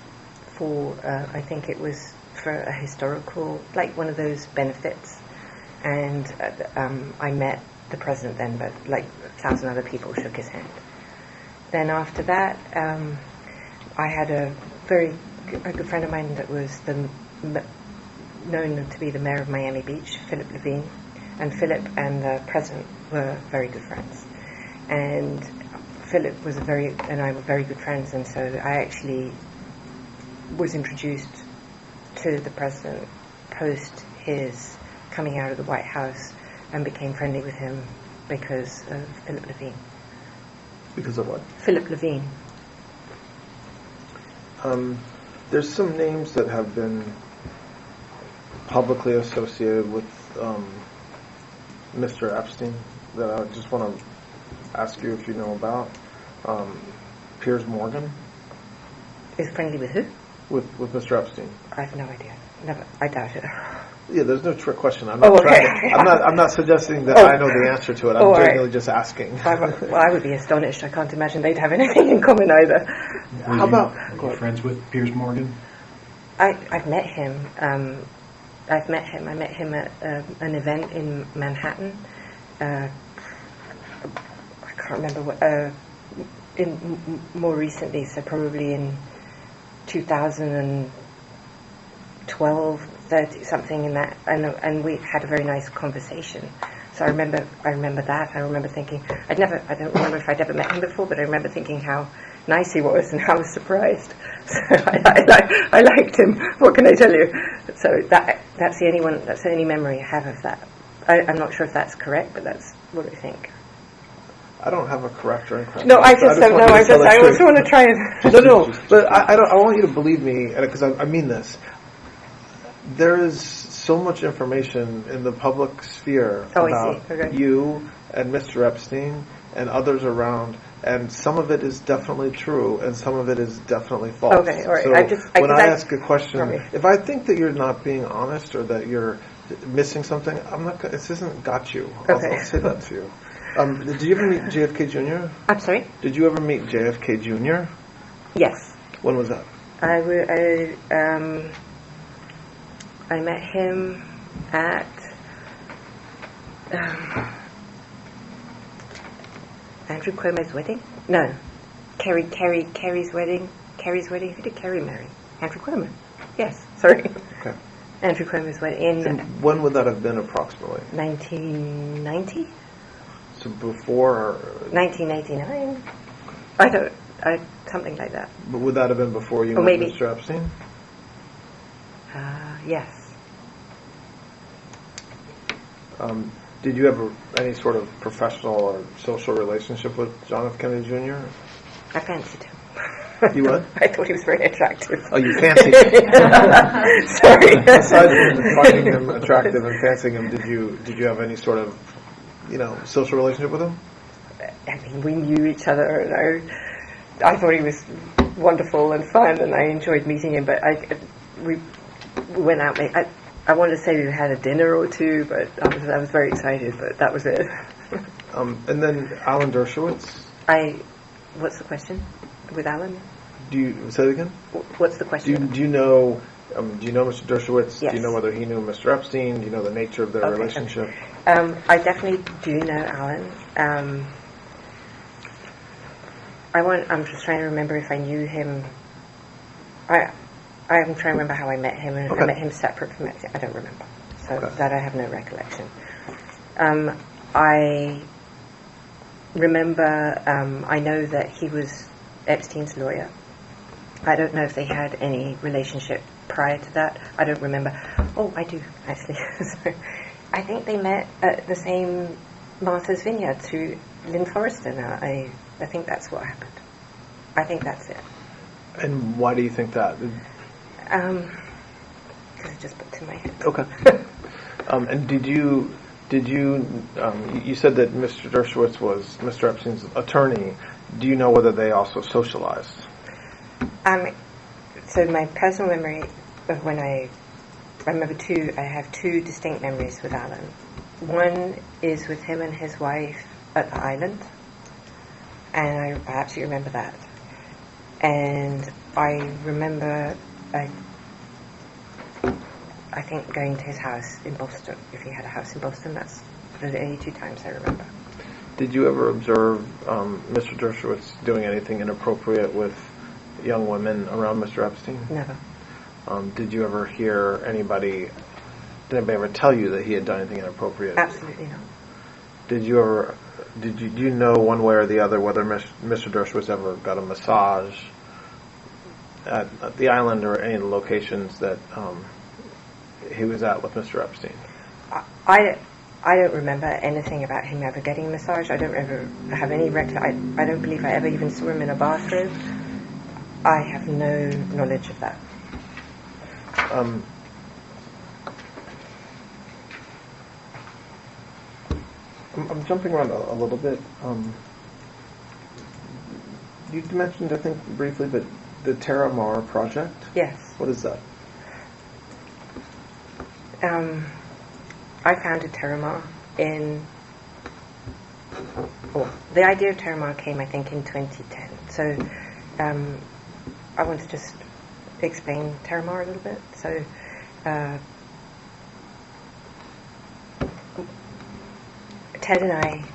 for, I think it was for a historical, like one of those benefits. And I met the president then, but like 1,000 other people shook his hand. Then after that, I had a good friend of mine that was known to be the mayor of Miami Beach, Philip Levine, and Philip and the president were very good friends. And Philip and I were very good friends, and so I actually was introduced to the president post his coming out of the White House and became friendly with him because of Philip Levine. Because of what? Philip Levine. There's some names that have been publicly associated with Mr. Epstein that I just want to ask you if you know about. Piers Morgan. Is friendly with who? With Mr. Epstein. I have no idea. Never. I doubt it. Yeah, there's no trick question. I'm not suggesting that I know the answer to it. I'm genuinely just asking. I would be astonished. I can't imagine they'd have anything in common either. How about friends with Piers Morgan? I've met him. I met him at an event in Manhattan. I can't remember what. More recently, so probably in 2012, 30, something in that, and we had a very nice conversation. So I remember that. I remember thinking I don't remember if I'd ever met him before, but I remember thinking how nice he was and how I was surprised. So I liked him. What can I tell you? So that's the only memory I have of that. I'm not sure if that's correct, but that's what I think. I don't have a correct or incorrect. No, I just don't know. I just want to try and. No, but I want you to believe me, because I mean this. There is so much information in the public sphere about you and Mr. Epstein and others around, and some of it is definitely true, and some of it is definitely false. Okay, all right. So when I ask a question, if I think that you're not being honest or that you're missing something, I'm not. This isn't got you. I'll say that to you. Did you ever meet JFK Jr.? I'm sorry? Did you ever meet JFK Jr.? Yes. When was that? I met him at Andrew Cuomo's wedding? No. Kerry's wedding. Kerry's wedding? Who did Kerry marry? Andrew Cuomo. Yes, sorry. Okay. Andrew Cuomo's wedding. And when would that have been approximately? 1990? So before or 1989. Something like that. But would that have been before you met maybe. Mr. Epstein? Yes. Did you have any sort of professional or social relationship with John F. Kennedy Jr.? I fancied him. You what? I thought he was very attractive. Oh, you fancied him? Sorry. Aside from finding him attractive and fancying him, did you have any sort of social relationship with him? I mean, we knew each other, and I thought he was wonderful and fun, and I enjoyed meeting him. But we went out. I wanted to say we had a dinner or two, but I was very excited. But that was it. And then Alan Dershowitz. What's the question with Alan? Do you say it again? What's the question? Do you know Mr. Dershowitz? Yes. Do you know whether he knew Mr. Epstein? Do you know the nature of their relationship? I definitely do know Alan. I'm just trying to remember if I knew him. I'm trying to remember how I met him, and if I met him separate from Epstein. I don't remember, so that I have no recollection. I remember. I know that he was Epstein's lawyer. I don't know if they had any relationship prior to that. I don't remember. Oh, I do, actually. So, I think they met at the same Martha's Vineyard through Lynn Forrester. Now, I think that's what happened. I think that's it. And why do you think that? because it just popped in my head. Okay. And you said that Mr. Dershowitz was Mr. Epstein's attorney. Do you know whether they also socialized? So my personal memory of when I have two distinct memories with Alan. One is with him and his wife at the island, and I absolutely remember that. And I remember, I think, going to his house in Boston. If he had a house in Boston, that's the only two times I remember. Did you ever observe Mr. Dershowitz doing anything inappropriate with young women around Mr. Epstein? Never. Did you ever hear anybody ever tell you that he had done anything inappropriate? Absolutely not. Do you know one way or the other whether Mr. Dershowitz ever got a massage at the island or any of the locations that he was at with Mr. Epstein? I don't remember anything about him ever getting a massage. I don't ever have any recollection. I don't believe I ever even saw him in a bathroom. I have no knowledge of that. I'm jumping around a little bit. You mentioned, I think, briefly, but the Terra Mar project? Yes. What is that? I founded Terra Mar the idea of Terra Mar came, I think, in 2010. So I want to just explain Terra Mar a little bit. So Ted and I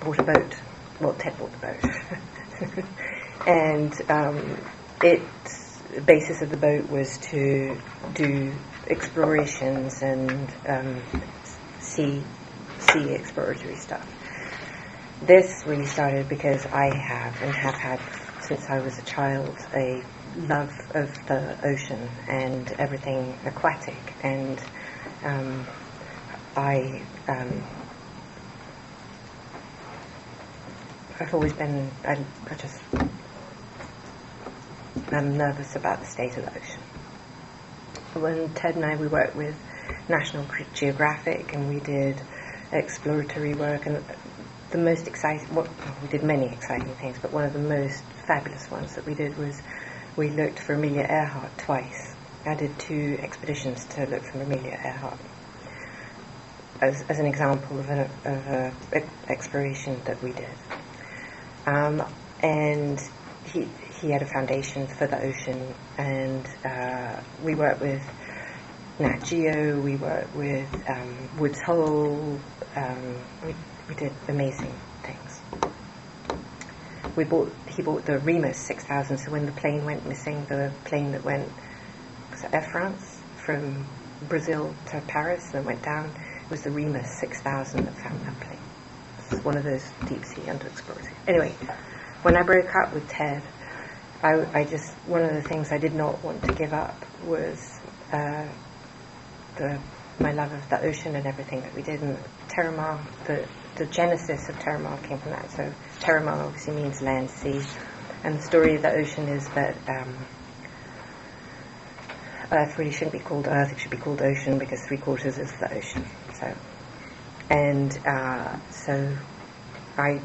bought a boat. Well, Ted bought the boat. And the basis of the boat was to do explorations and sea exploratory stuff. This really started because I have had since I was a child a love of the ocean and everything aquatic, and I've always been I'm nervous about the state of the ocean. When Ted and I, we worked with National Geographic, and we did exploratory work, and the most exciting, we did many exciting things, but one of the most fabulous ones that we did was we looked for Amelia Earhart twice. I did 2 expeditions to look for Amelia Earhart as an example of an exploration that we did. And he had a foundation for the ocean, and we worked with Nat Geo, we worked with Woods Hole, we did amazing things. He bought the Remus 6000, so when the plane went missing, the plane that went, was it Air France, from Brazil to Paris and went down, it was the Remus 6000 that found that plane. It was one of those deep sea underexplorers. Anyway, when I broke up with Ted, one of the things I did not want to give up was my love of the ocean and everything that we did. And Terra Mar, the genesis of Terra Mar came from that. So Terra Mar obviously means land, sea, and the story of the ocean is that Earth really shouldn't be called Earth; it should be called ocean, because 3/4 is the ocean. So I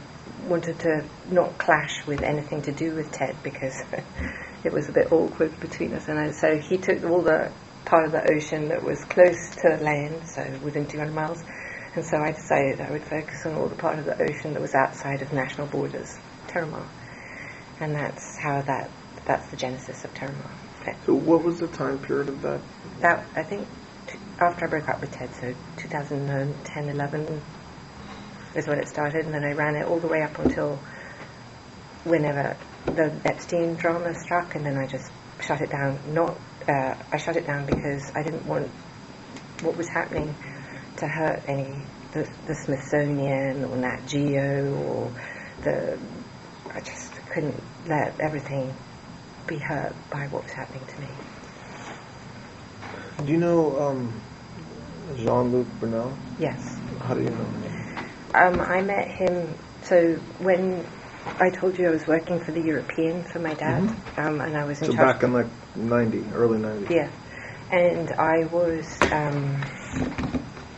wanted to not clash with anything to do with Ted, because it was a bit awkward between us. And so he took all the part of the ocean that was close to land, so within 200 miles, and so I decided I would focus on all the part of the ocean that was outside of national borders, Terra Mar. And that's the genesis of Terra Mar. Okay. So what was the time period of that? That, I think, after I broke up with Ted, so 2010, 11 is when it started, and then I ran it all the way up until whenever the Epstein drama struck, and then I just shut it down. I shut it down because I didn't want what was happening to hurt the Smithsonian or Nat Geo or I just couldn't let everything be hurt by what was happening to me. Do you know Jean-Luc Brunel? Yes. How do you know him? I met him, so when I told you I was working for the European for my dad, and I was in So charge. back in like early 90s. Yeah, and I was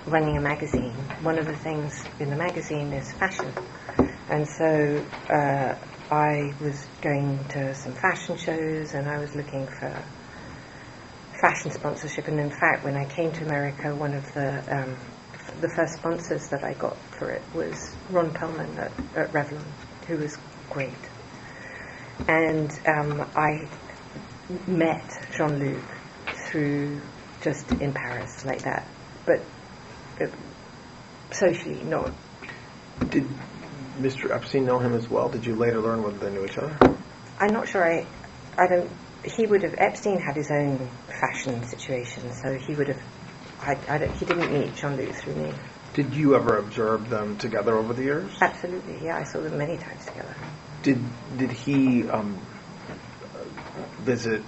running a magazine. One of the things in the magazine is fashion, and so I was going to some fashion shows, and I was looking for fashion sponsorship. And in fact, when I came to America, one of the first sponsors that I got for it was Ron Perlman at Revlon, who was great. And I met Jean-Luc through just in Paris like that, but socially not. Did Mr. Epstein know him as well? Did you later learn whether they knew each other? I'm not sure. I don't. He would have. Epstein had his own fashion situation, so he would have. He didn't meet Jean-Luc through me. Did you ever observe them together over the years? Absolutely, yeah. I saw them many times together. Did he visit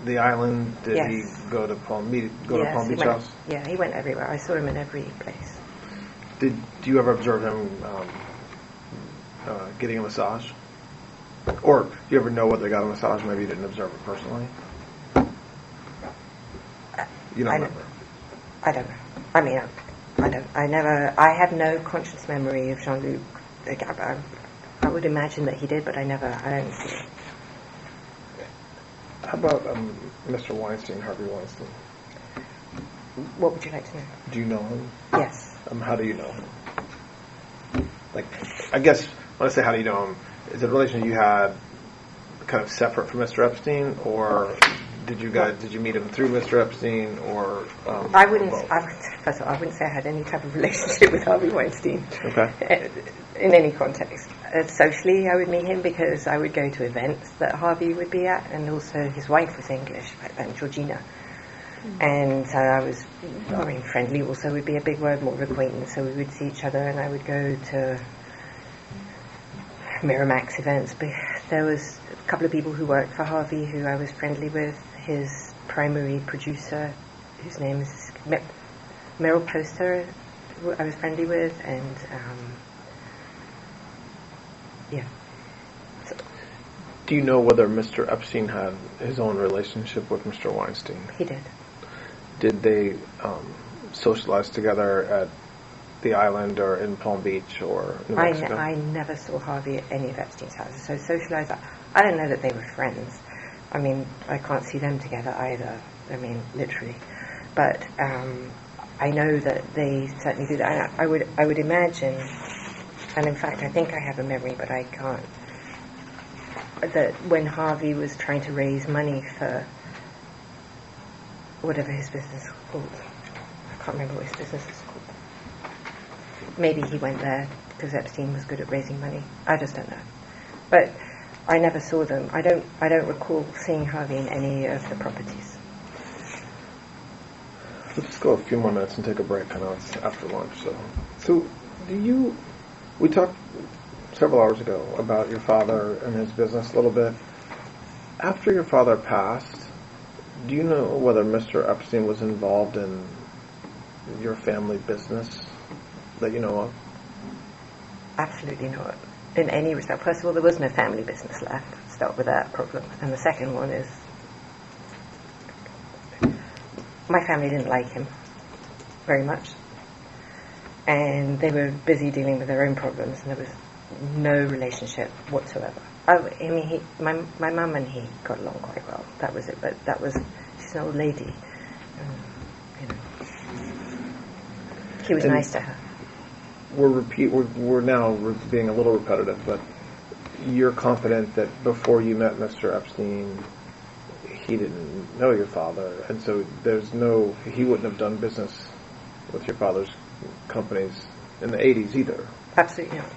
the island? Did Yes. he go to Palm Beach He went, House? Yeah, he went everywhere. I saw him in every place. Do you ever observe him getting a massage? Or do you ever know whether they got a massage? Maybe you didn't observe it personally. You don't remember? I don't know. I mean, I don't. I have no conscious memory of Jean-Luc. I would imagine that he did, but I don't see it. How about Mr. Weinstein, Harvey Weinstein? What would you like to know? Do you know him? Yes. How do you know him? Like, I guess when I say how do you know him, is it a relation you had kind of separate from Mr. Epstein, or did you meet him through Mr. Epstein, or? I wouldn't. both? First of all, I wouldn't say I had any type of relationship with Harvey Weinstein. Okay. In any context. Socially, I would meet him because I would go to events that Harvey would be at, and also his wife was English back then, Georgina. And so friendly also would be a big word, more of acquaintance, so we would see each other, and I would go to Miramax events. But there was a couple of people who worked for Harvey who I was friendly with. His primary producer, whose name is Meryl Poster, who I was friendly with, and yeah. So, Do you know whether Mr. Epstein had his own relationship with Mr. Weinstein? he did. Did they socialize together at the island or in Palm Beach or New Mexico? I never saw Harvey at any of Epstein's houses, so socialized. I don't know that they were friends. I mean, I can't see them together either. I mean, literally. But I know that they certainly do that. I would imagine, and in fact, I think I have a memory, but I can't, that when Harvey was trying to raise money for whatever his business was called, I can't remember what his business was called. Maybe he went there because Epstein was good at raising money. I just don't know. But I never saw them. I don't recall seeing Harvey in any of the properties. Let's go a few more minutes and take a break. I know it's after lunch. So we talked several hours ago about your father and his business a little bit. After your father passed, do you know whether Mr. Epstein was involved in your family business that you know of? Absolutely not. In any respect. First of all, there was no family business left. Start with that problem. And the second one is, my family didn't like him very much. And they were busy dealing with their own problems, and there was no relationship whatsoever. I mean, my mum and he got along quite well. That was it. But she's an old lady. He was nice to her. We're now being a little repetitive, but you're confident that before you met Mr. Epstein, he didn't know your father, and so he wouldn't have done business with your father's companies in the 80s either. Absolutely not.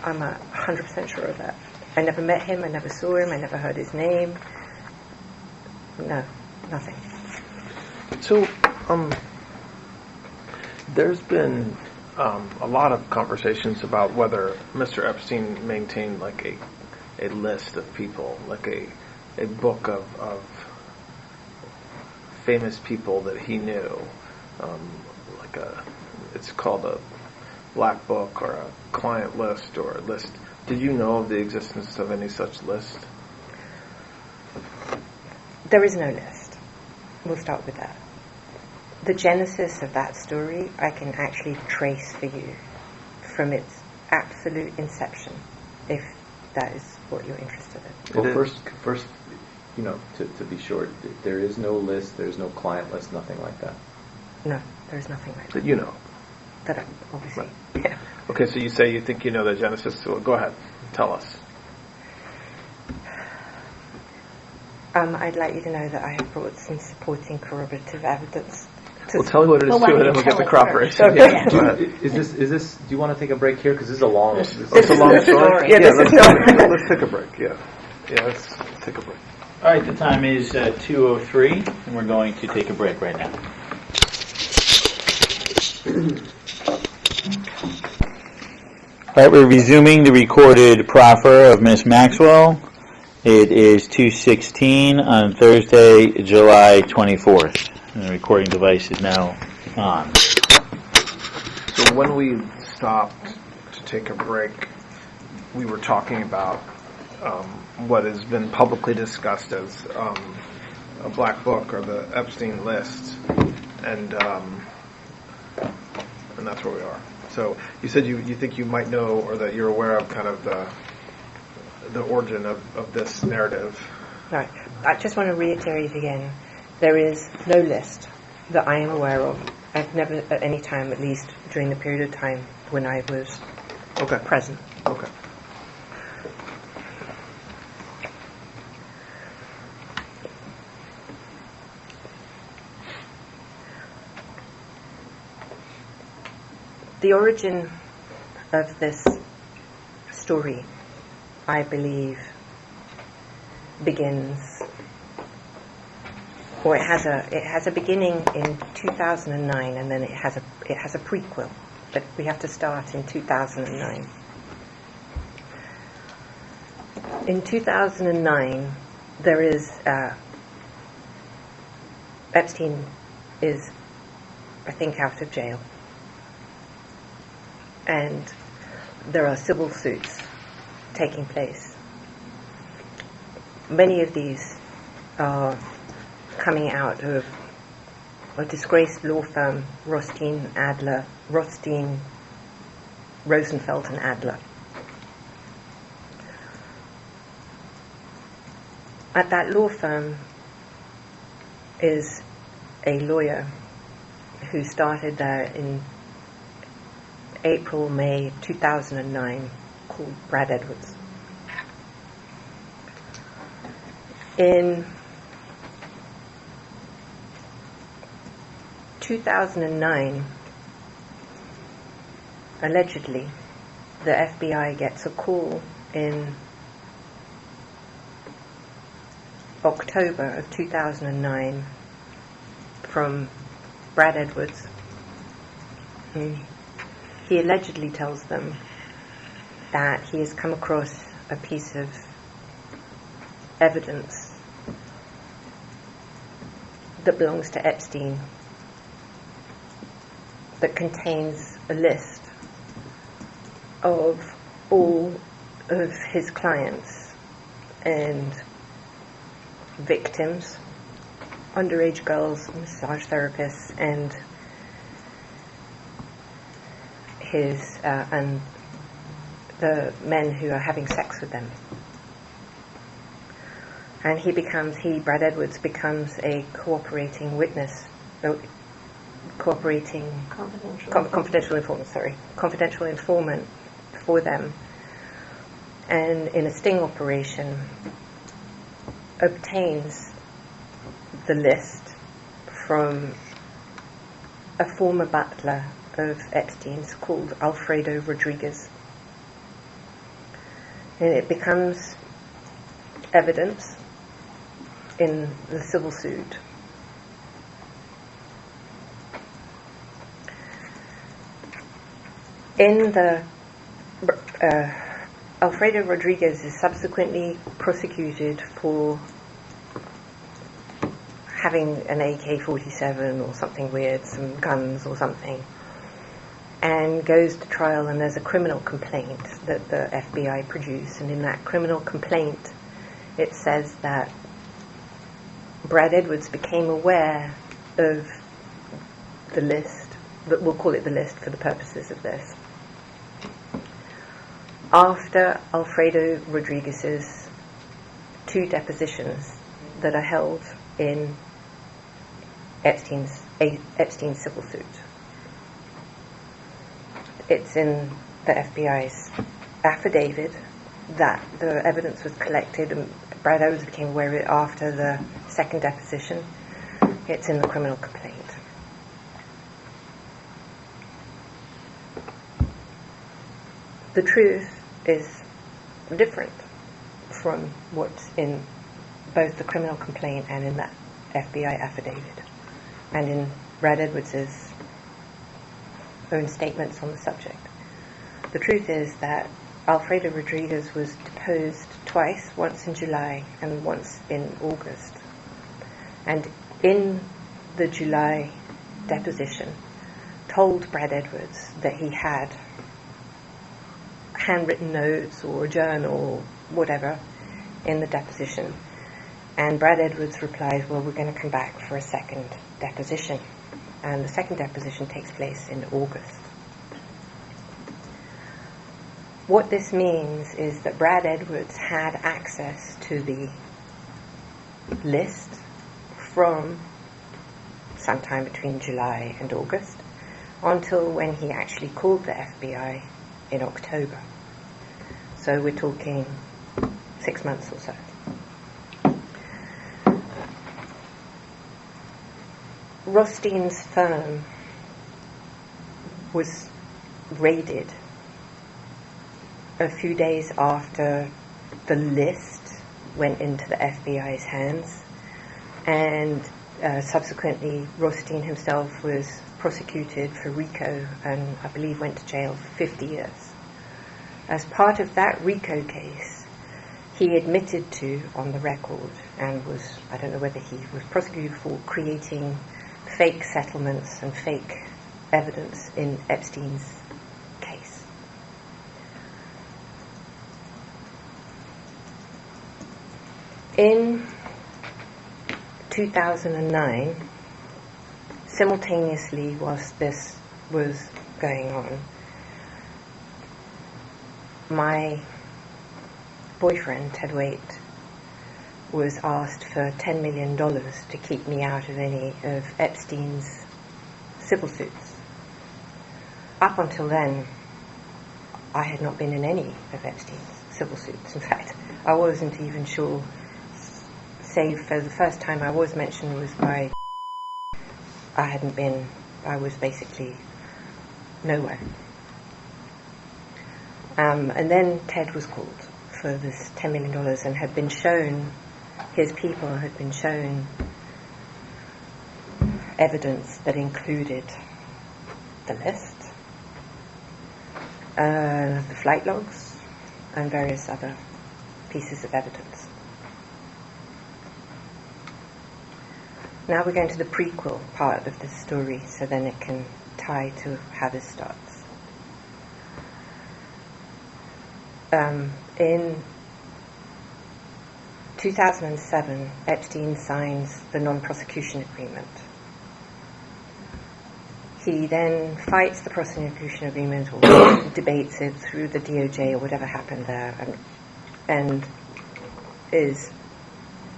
I'm 100% sure of that. I never met him, I never saw him, I never heard his name. No, nothing. So, there's been a lot of conversations about whether Mr. Epstein maintained like a list of people, like a book of famous people that he knew, it's called a black book or a client list or a list Did you know of the existence of any such list? There is no list. We'll start with that. The genesis of that story I can actually trace for you from its absolute inception, if that is what you're interested in. Well, first, to be sure, there is no list, there's no client list, nothing like that. No, there's nothing like that. That you know. That I, obviously. Right. Yeah. Okay, so you say you think you know the genesis. So go ahead, tell us. I'd like you to know that I have brought some supporting corroborative evidence. We'll tell you what it is Well, too, why and don't then you we'll get the tell it corroboration. first? Yeah, Okay. go ahead. Is this? Do you want to take a break here? Because this is a long. This It's a is long the story. story. Yeah, Yeah, this let's take a break. Yeah, let's take a break. All right, the time is 2:03, and we're going to take a break right now. All right, we're resuming the recorded proffer of Miss Maxwell. It is 2:16 on Thursday, July 24th. And the recording device is now on. So when we stopped to take a break, we were talking about what has been publicly discussed as a black book or the Epstein list, and that's where we are. So you said you think you might know, or that you're aware of kind of the origin of this narrative. Right. I just want to reiterate again, there is no list that I am aware of. I've never, at any time, at least during the period of time when I was present. Okay. The origin of this story, I believe, begins, or it has a beginning in 2009, and then it has a prequel, but we have to start in 2009. In 2009, there is Epstein is, I think, out of jail. And there are civil suits taking place. Many of these are coming out of a disgraced law firm, Rothstein, Rosenfeld and Adler. At that law firm is a lawyer who started there in April, May 2009, called Brad Edwards. In 2009, allegedly, the FBI gets a call in October of 2009 from Brad Edwards. He allegedly tells them that he has come across a piece of evidence that belongs to Epstein that contains a list of all of his clients and victims, underage girls, massage therapists, and and the men who are having sex with them. And Brad Edwards becomes a cooperating witness, confidential informant for them, and in a sting operation obtains the list from a former butler of Epstein's called Alfredo Rodriguez. And it becomes evidence in the civil suit. In the Alfredo Rodriguez is subsequently prosecuted for having an AK-47 or something weird, some guns or something, and goes to trial, and there's a criminal complaint that the FBI produced, and in that criminal complaint it says that Brad Edwards became aware of the list, but we'll call it the list for the purposes of this, after Alfredo Rodriguez's 2 depositions that are held in Epstein's civil suit. It's in the FBI's affidavit that the evidence was collected, and Brad Edwards became aware of it after the 2nd deposition. It's in the criminal complaint. The truth is different from what's in both the criminal complaint and in the FBI affidavit, and in Brad Edwards' own statements on the subject. The truth is that Alfredo Rodriguez was deposed twice, once in July and once in August. And in the July deposition, told Brad Edwards that he had handwritten notes or a journal or whatever in the deposition. And Brad Edwards replies, well, we're going to come back for a 2nd deposition. And the 2nd deposition takes place in August. What this means is that Brad Edwards had access to the list from sometime between July and August until when he actually called the FBI in October. So we're talking 6 months or so. Rothstein's firm was raided a few days after the list went into the FBI's hands, and subsequently Rothstein himself was prosecuted for RICO and I believe went to jail for 50 years. As part of that RICO case, he admitted to, on the record, and was, I don't know whether he was prosecuted for creating fake settlements and fake evidence in Epstein's case. In 2009, simultaneously whilst this was going on, my boyfriend, Ted Waite, was asked for $10 million to keep me out of any of Epstein's civil suits. Up until then, I had not been in any of Epstein's civil suits. In fact, I wasn't even sure, save for the first time I was mentioned was by I was basically nowhere. And then Ted was called for this $10 million and had been shown, his people had been shown evidence that included the list, the flight logs, and various other pieces of evidence. Now we're going to the prequel part of this story, so then it can tie to how this starts. In 2007, Epstein signs the non-prosecution agreement. He then fights the prosecution agreement or debates it through the DOJ or whatever happened there, and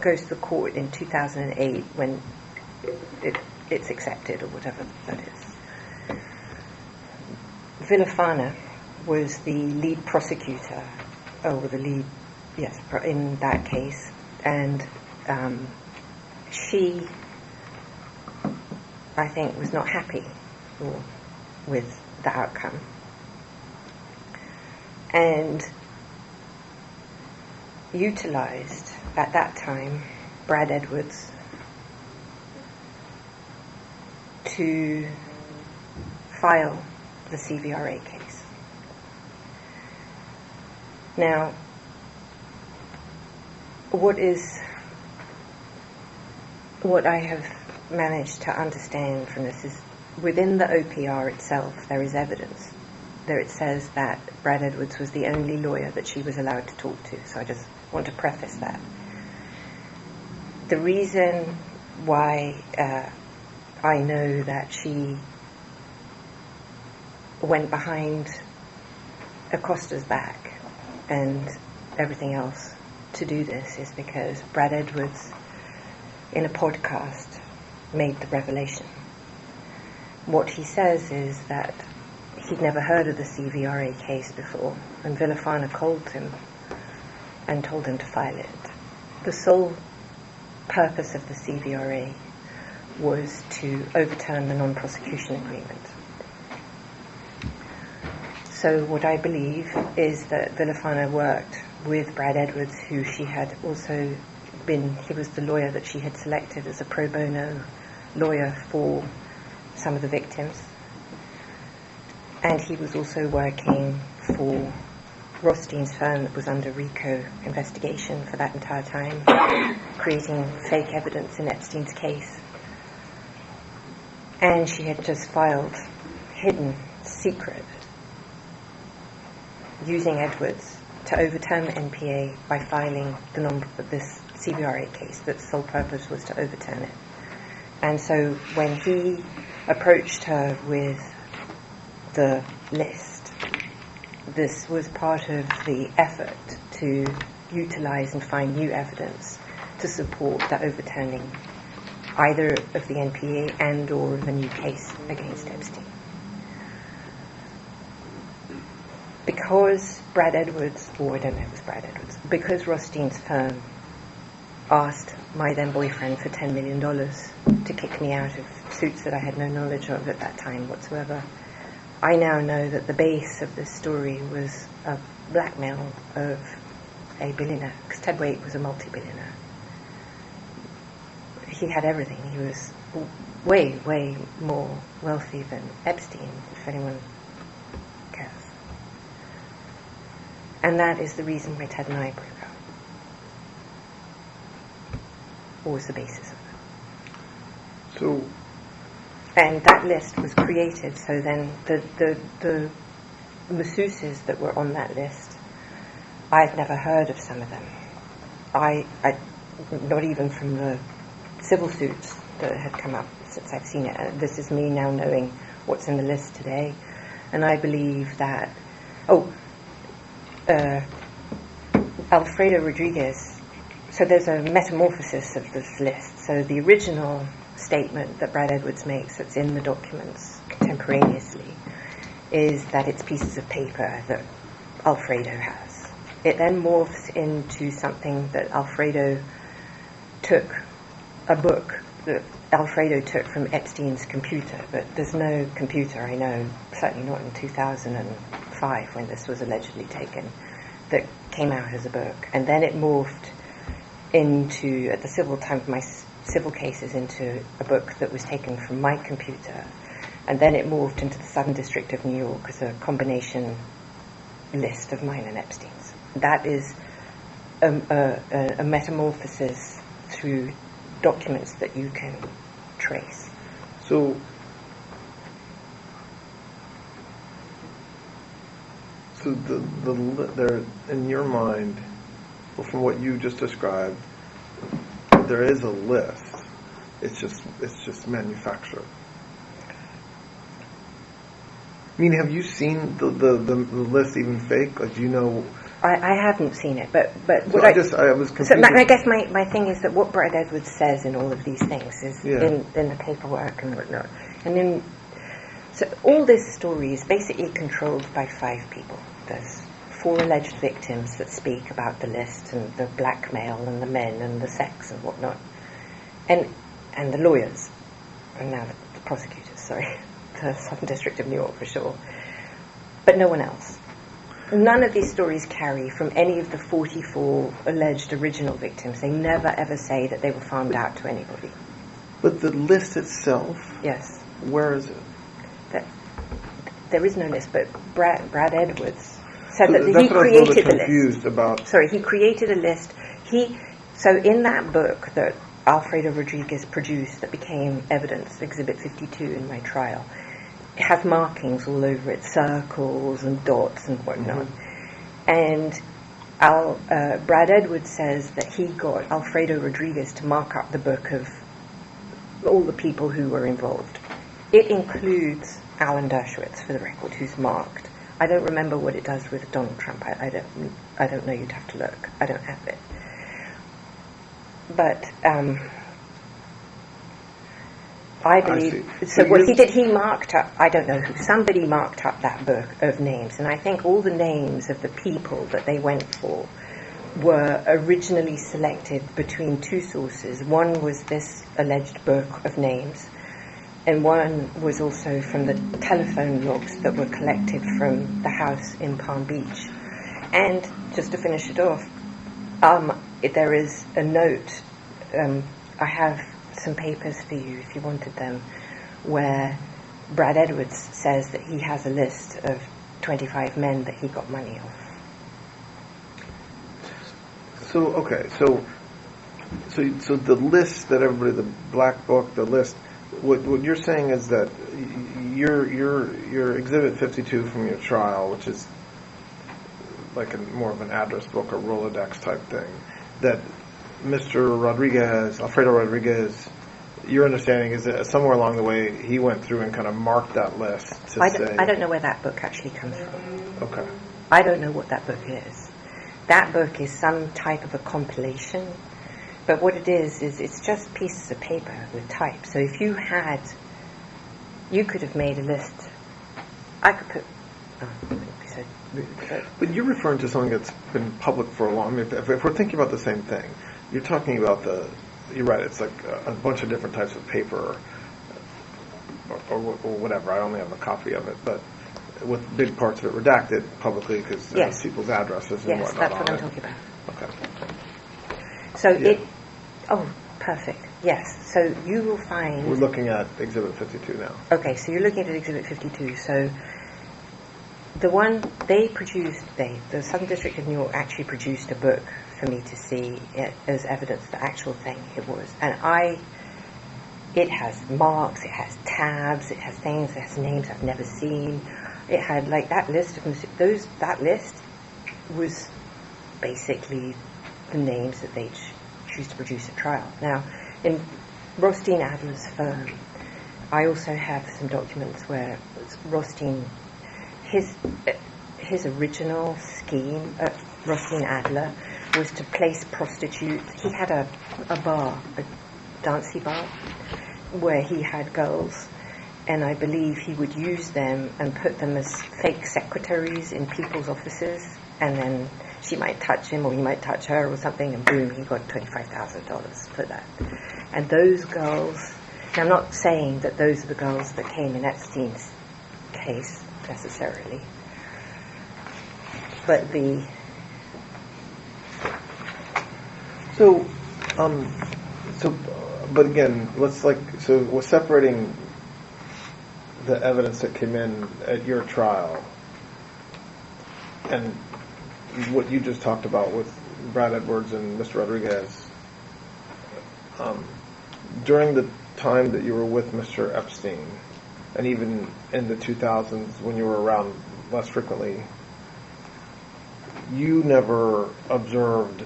goes to the court in 2008 when it's accepted or whatever that is. Villafana was the lead prosecutor, in that case, and she, I think, was not happy with the outcome, and utilized at that time Brad Edwards to file the CVRA case. Now, what I have managed to understand from this is within the OPR itself, there is evidence. There it says that Brad Edwards was the only lawyer that she was allowed to talk to. So I just want to preface that. The reason why I know that she went behind Acosta's back and everything else to do this is because Brad Edwards, in a podcast, made the revelation. What he says is that he'd never heard of the CVRA case before, and Villafana called him and told him to file it. The sole purpose of the CVRA was to overturn the non-prosecution agreement. So what I believe is that Villafana worked with Brad Edwards, who she had also he was the lawyer that she had selected as a pro bono lawyer for some of the victims. And he was also working for Rothstein's firm that was under RICO investigation for that entire time, creating fake evidence in Epstein's case. And she had just filed hidden, secret, using Edwards to overturn the NPA by filing this CVRA case. That's sole purpose was to overturn it. And so when he approached her with the list, this was part of the effort to utilize and find new evidence to support the overturning either of the NPA and or of a new case against Epstein. Because Brad Edwards, or I don't know if it was Brad Edwards, because Rothstein's firm asked my then boyfriend for $10 million to kick me out of suits that I had no knowledge of at that time whatsoever, I now know that the base of this story was a blackmail of a billionaire, because Ted Waite was a multi-billionaire. He had everything. He was way, way more wealthy than Epstein, if anyone cares. And that is the reason why Ted and I broke up. Or was the basis of it. So, and that list was created, so then the masseuses that were on that list, I've never heard of some of them. I not even from the civil suits that had come up since I've seen it. This is me now knowing what's in the list today. And I believe that, Alfredo Rodriguez, so there's a metamorphosis of this list. So the original statement that Brad Edwards makes that's in the documents contemporaneously is that it's pieces of paper that Alfredo has. It then morphs into something that Alfredo took, a book that Alfredo took from Epstein's computer, but there's no computer, I know, certainly not in 2005 when this was allegedly taken, that came out as a book. And then it morphed into, at the civil time of my civil cases, into a book that was taken from my computer. And then it morphed into the Southern District of New York as a combination list of mine and Epstein's. That is a metamorphosis through documents that you can trace. So there, in your mind, well, from what you just described, there is a list. It's just manufactured. I mean, have you seen the list even fake? Like, do you know? I haven't seen it, but So what I was confused. So I guess my thing is that what Brad Edwards says in all of these things is in the paperwork and whatnot. And then, so all this story is basically controlled by 5 people. There's 4 alleged victims that speak about the list and the blackmail and the men and the sex and whatnot. And the lawyers, and now the prosecutors, sorry, the Southern District of New York for sure. But no one else. None of these stories carry from any of the 44 alleged original victims. They never ever say that they were farmed out to anybody. But the list itself? Yes. Where is it? There is no list, but Brad Edwards said that that's he what I was a little created bit the confused list. about. Sorry, he created a list. So in that book that Alfredo Rodriguez produced that became evidence, Exhibit 52 in my trial, it has markings all over it, circles and dots and whatnot. And Brad Edwards says that he got Alfredo Rodriguez to mark up the book of all the people who were involved. It includes Alan Dershowitz, for the record, who's marked. I don't remember what it does with Donald Trump. I don't know. You'd have to look. I don't have it. But I believe. So what he did, he marked up. I don't know. Somebody marked up that book of names, and I think all the names of the people that they went for were originally selected between two sources. One was this alleged book of names, and one was also from the telephone logs that were collected from the house in Palm Beach. And just to finish it off, there is a note. I have some papers for you if you wanted them, where Brad Edwards says that he has a list of 25 men that he got money off. So the list that everybody, the black book, the list. What you're saying is that your Exhibit 52 from your trial, which is like more of an address book or Rolodex type thing, that Mr. Rodriguez, Alfredo Rodriguez, your understanding is that somewhere along the way he went through and kind of marked that list to I don't know where that book actually comes from. Okay. I don't know what that book is. That book is some type of a compilation, but what it is it's just pieces of paper with type. So if you could have made a list. I could put. But you're referring to something that's been public for a long. I mean, if we're thinking about the same thing, you're talking about You're right. It's like a bunch of different types of paper, or whatever. I only have a copy of it, but with big parts of it redacted publicly because yes. People's addresses and yes, whatnot. Yes, that's what I'm I'm talking about. Okay. So yeah. Oh, perfect. Yes. So you will find. We're looking at Exhibit 52 now. Okay, so you're looking at Exhibit 52. So the one they produced, the Southern District of New York actually produced a book for me to see it as evidence, the actual thing it was. And it has marks, it has tabs, it has things, it has names I've never seen. It had like that list of that list was basically the names that they choose to produce at trial. Now, in Rothstein Adler's firm, I also have some documents where Rothstein, his original scheme at Rothstein Adler was to place prostitutes. He had a bar, a dancey bar, where he had girls, and I believe he would use them and put them as fake secretaries in people's offices, and then she might touch him or he might touch her or something, and boom, he got $25,000 for that. And those girls, now I'm not saying that those are the girls that came in Epstein's case necessarily, but but again, we're separating the evidence that came in at your trial and what you just talked about with Brad Edwards and Mr. Rodriguez. During the time that you were with Mr. Epstein, and even in the 2000s when you were around less frequently, you never observed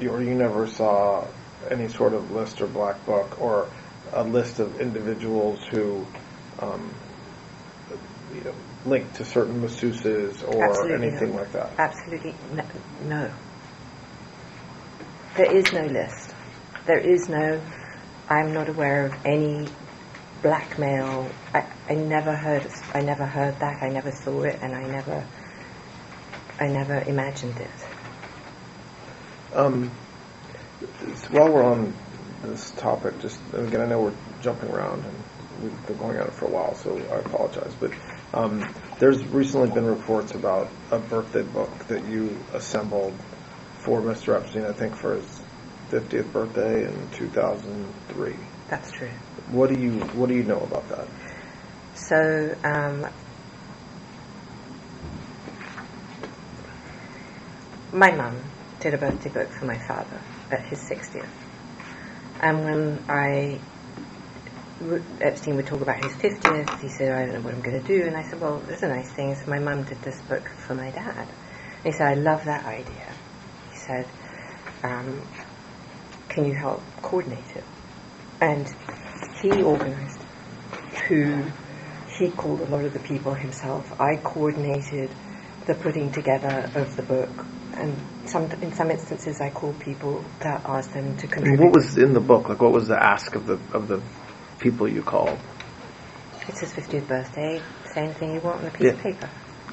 or you never saw any sort of list or black book or a list of individuals who linked to certain masseuses or absolutely anything not. like that? Absolutely no. There is no list. There is no. I'm not aware of any blackmail. I never heard that. I never saw it, and I never imagined it. While we're on this topic, just again, I know we're jumping around and we've been going at it for a while, so I apologize. But there's recently been reports about a birthday book that you assembled for Mr. Epstein, I think for his 50th birthday in 2003. That's true. What do you know about that? So, my mum did a birthday book for my father at his 60th. And when Epstein would talk about his 50th, he said, I don't know what I'm going to do. And I said, well, there's a nice thing. So my mum did this book for my dad. And he said, I love that idea. He said, can you help coordinate it? And he organised he called a lot of the people himself. I coordinated the putting together of the book. And in some instances, I called people to ask them to contribute. What was in the book? Like, what was the ask of the people you called? It's his 50th birthday. Say anything you want on a piece of paper.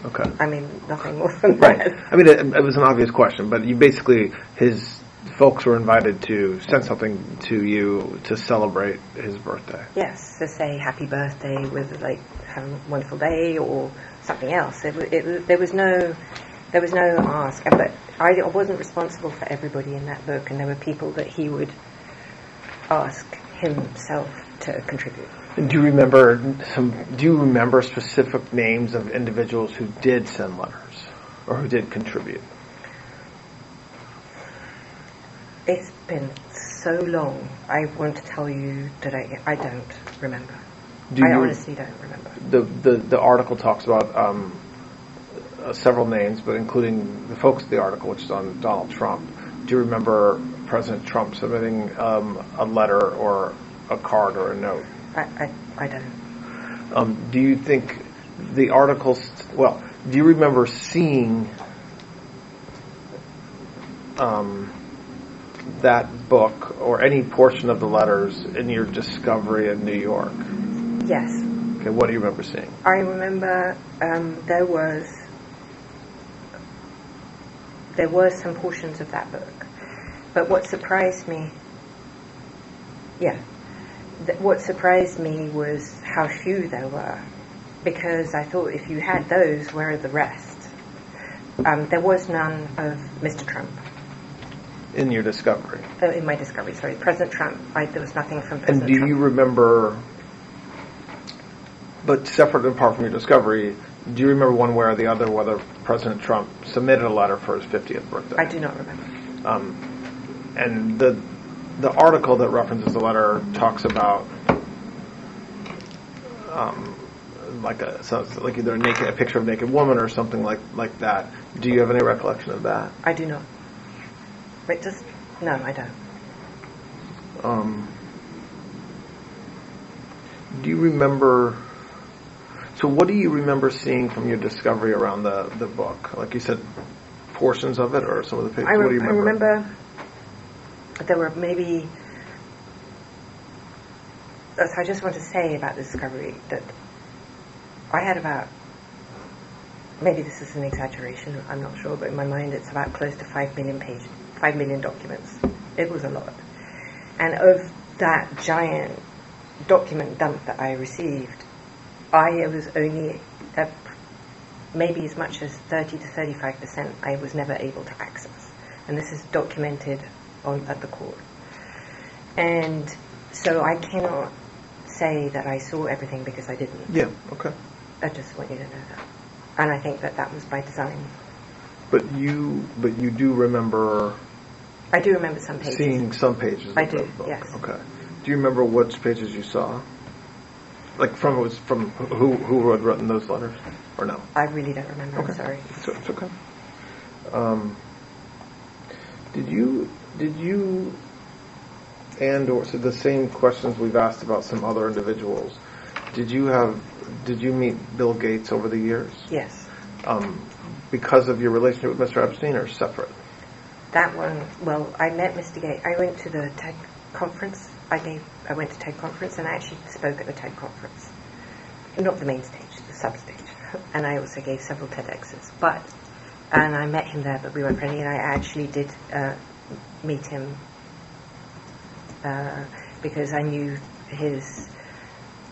Okay. I mean, nothing more than Right. that. I mean, it was an obvious question, but you basically, his folks were invited to send something to you to celebrate his birthday. Yes, to say happy birthday with, like, have a wonderful day or something else. There was no ask. But I wasn't responsible for everybody in that book, and there were people that he would ask himself to contribute. And do you remember specific names of individuals who did send letters or who did contribute? It's been so long. I want to tell you that I don't remember. I honestly don't remember. The article talks about several names, but including the focus of the article, which is on Donald Trump. Do you remember President Trump submitting a letter or a card or a note? I don't. Do you think the articles? Well, do you remember seeing that book or any portion of the letters in your discovery in New York? Yes. Okay, what do you remember seeing? I remember there were some portions of that book, but what surprised me was how few there were, because I thought if you had those, where are the rest? There was none of Mr. Trump. In your discovery? In my discovery, sorry. President Trump, there was nothing from President Trump. And do you remember, but separate and apart from your discovery, do you remember one way or the other whether President Trump submitted a letter for his 50th birthday? I do not remember. And the article that references the letter talks about like either a picture of a naked woman or something like that. Do you have any recollection of that? I do not. No, I don't. Do you remember? So, what do you remember seeing from your discovery around the book? Like you said, portions of it or some of the pages. What do you remember? I remember there were maybe. I just want to say about the discovery that I had about. Maybe this is an exaggeration. I'm not sure, but in my mind, it's about close to 5 million pages. 5 million documents. It was a lot. And of that giant document dump that I received, I was only maybe as much as 30 to 35% I was never able to access. And this is documented at the court. And so I cannot say that I saw everything because I didn't. Yeah, okay. I just want you to know that. And I think that was by design. But you do remember... I do remember some pages. Seeing some pages. I do, of the book. yes. Okay. Do you remember which pages you saw? Like from who had written those letters, or no? I really don't remember. Okay. I'm sorry. It's okay. Did you or so the same questions we've asked about some other individuals? Did you meet Bill Gates over the years? Yes. Because of your relationship with Mr. Epstein, or separate? That one, well, I met Mr. Gates. I went to the TED conference. I went to TED conference and I actually spoke at the TED conference. Not the main stage, the sub-stage. And I also gave several TEDx's. And I met him there, but we weren't friendly, and I actually did meet him because I knew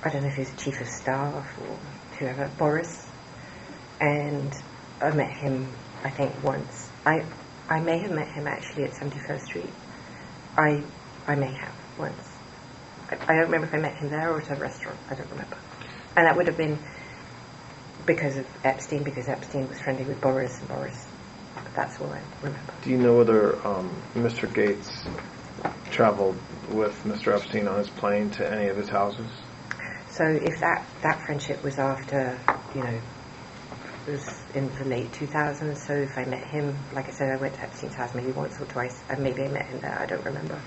I don't know if he was chief of staff or whoever, Boris. And I met him, I think, once. I may have met him actually at 71st Street. I may have once. I don't remember if I met him there or at a restaurant. I don't remember. And that would have been because of Epstein, because Epstein was friendly with Boris, and Boris. That's all I remember. Do you know whether Mr. Gates traveled with Mr. Epstein on his plane to any of his houses? So if that friendship was after, it was in the late 2000s, so if I met him, like I said, I went to Epstein's house maybe once or twice, and maybe I met him there, I don't remember.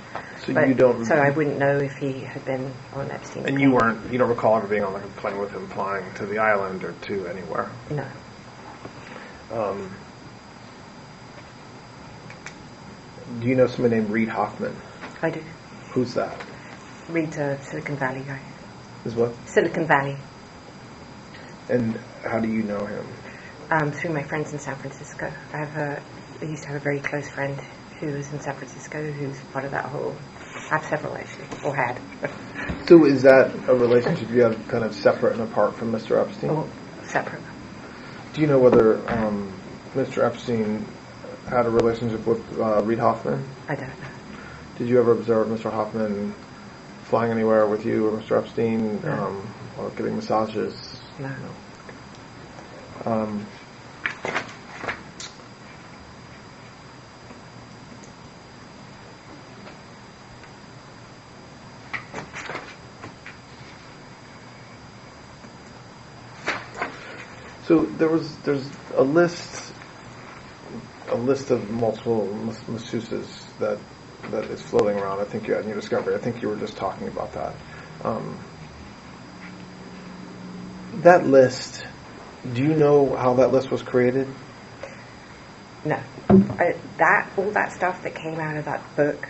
So you don't... So I wouldn't know if he had been on Epstein's And plane. you don't recall ever being on like a plane with him flying to the island or to anywhere? No. Do you know somebody named Reid Hoffman? I do. Who's that? Read Silicon Valley guy. Is what? Silicon Valley. And how do you know him? Through my friends in San Francisco. I used to have a very close friend who was in San Francisco who's part of that whole... I have several actually, or had. So is that a relationship you have kind of separate and apart from Mr. Epstein? Oh, separate. Do you know whether Mr. Epstein had a relationship with Reid Hoffman? I don't know. Did you ever observe Mr. Hoffman flying anywhere with you or Mr. Epstein, No. or getting massages? No. So there's a list of multiple masseuses that is floating around. I think you had in your discovery. I think you were just talking about that. That list. Do you know how that list was created? No. All that stuff that came out of that book,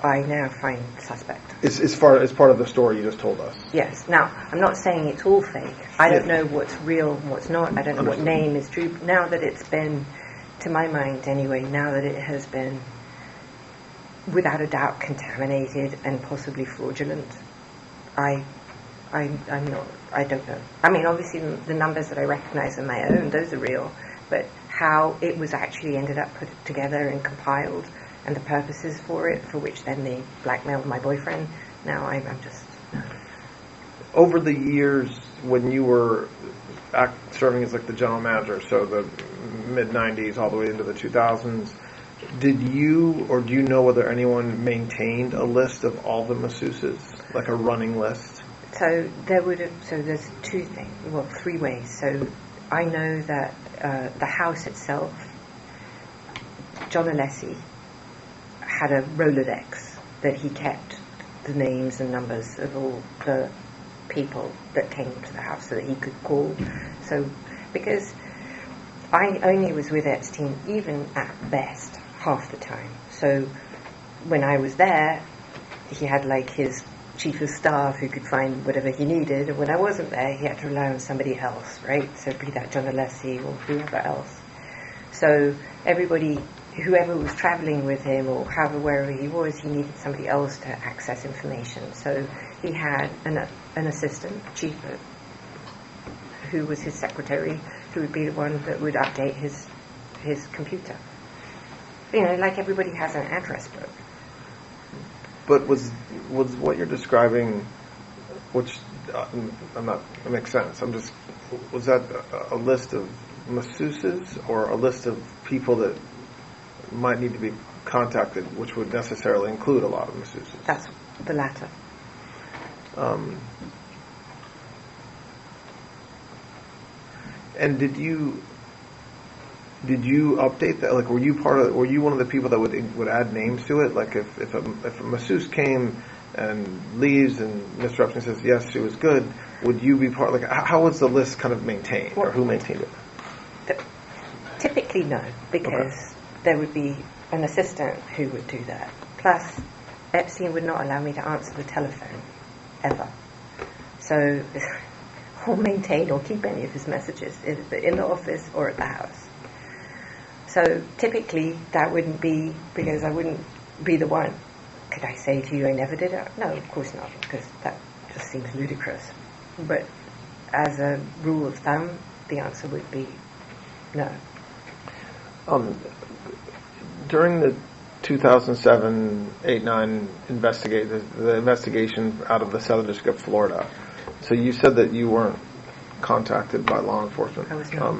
I now find suspect. It's part of the story you just told us. Yes. Now, I'm not saying it's all fake. I don't know what's real and what's not. I don't know what name is true. Now that it's been, to my mind anyway, now that it has been, without a doubt, contaminated and possibly fraudulent, I'm not, I don't know. I mean, obviously the numbers that I recognize are my own, those are real, but how it was actually ended up put together and compiled and the purposes for it, for which then they blackmailed my boyfriend, now I'm just... No. Over the years, when you were serving as like the general manager, so the mid-90s all the way into the 2000s, did you or do you know whether anyone maintained a list of all the masseuses, like a running list? So there's three ways. So I know that the house itself, John Alessi had a Rolodex that he kept the names and numbers of all the people that came to the house so that he could call. So because I only was with Epstein even at best half the time. So when I was there, he had like his chief of staff who could find whatever he needed, and when I wasn't there, he had to rely on somebody else, right? So be that John Alessi or whoever else. So whoever was traveling with him or wherever he was, he needed somebody else to access information. So he had an assistant, chief, who was his secretary, who would be the one that would update his computer. Like everybody has an address book. But was what you're describing, which it makes sense. Was that a list of masseuses or a list of people that might need to be contacted, which would necessarily include a lot of masseuses? That's the latter. And did you update that? Like, were you one of the people that would add names to it? Like, if a masseuse came and leaves and Mr. Epstein says yes, she was good, would you be part? Like, how was the list kind of maintained, or who maintained it? Typically, no, because there would be an assistant who would do that. Plus, Epstein would not allow me to answer the telephone ever. So, or maintain or keep any of his messages in the office or at the house. So typically that wouldn't be, because I wouldn't be the one. Could I say to you I never did it? No, of course not, because that just seems ludicrous. But as a rule of thumb, the answer would be no. During the 2007-8-9 the investigation out of the Southern District of Florida, so you said that you weren't contacted by law enforcement. I was not.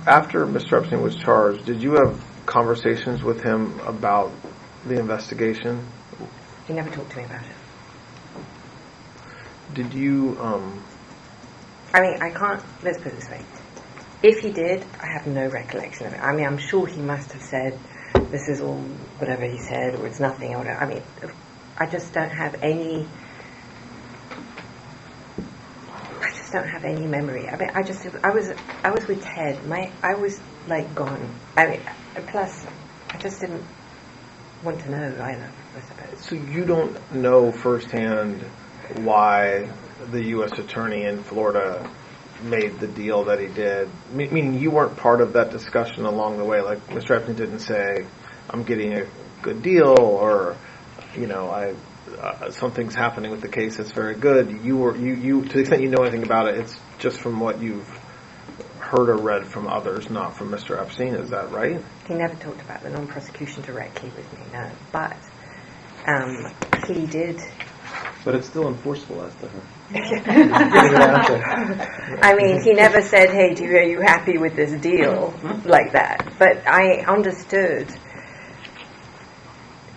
After Mr. Epstein was charged, did you have conversations with him about the investigation? He never talked to me about it. Did you? I mean, I can't. Let's put it this way: if he did, I have no recollection of it. I mean, I'm sure he must have said, "This is all whatever he said," or "It's nothing," or whatever. I mean, I just don't have any. I just don't have any memory. I mean, I was with Ted. I was like gone. I mean, plus, I just didn't want to know either, I suppose. So you don't know firsthand why the U.S. attorney in Florida made the deal that he did? Meaning you weren't part of that discussion along the way. Like Mr. Epstein didn't say, "I'm getting a good deal," or something's happening with the case that's very good. You to the extent you know anything about it, it's just from what you've heard or read from others, not from Mr. Epstein. Is that right? He never talked about the non-prosecution directly with me, no. But he did. But it's still enforceable as to her. I mean, he never said, "Hey, are you happy with this deal?" like that. But I understood.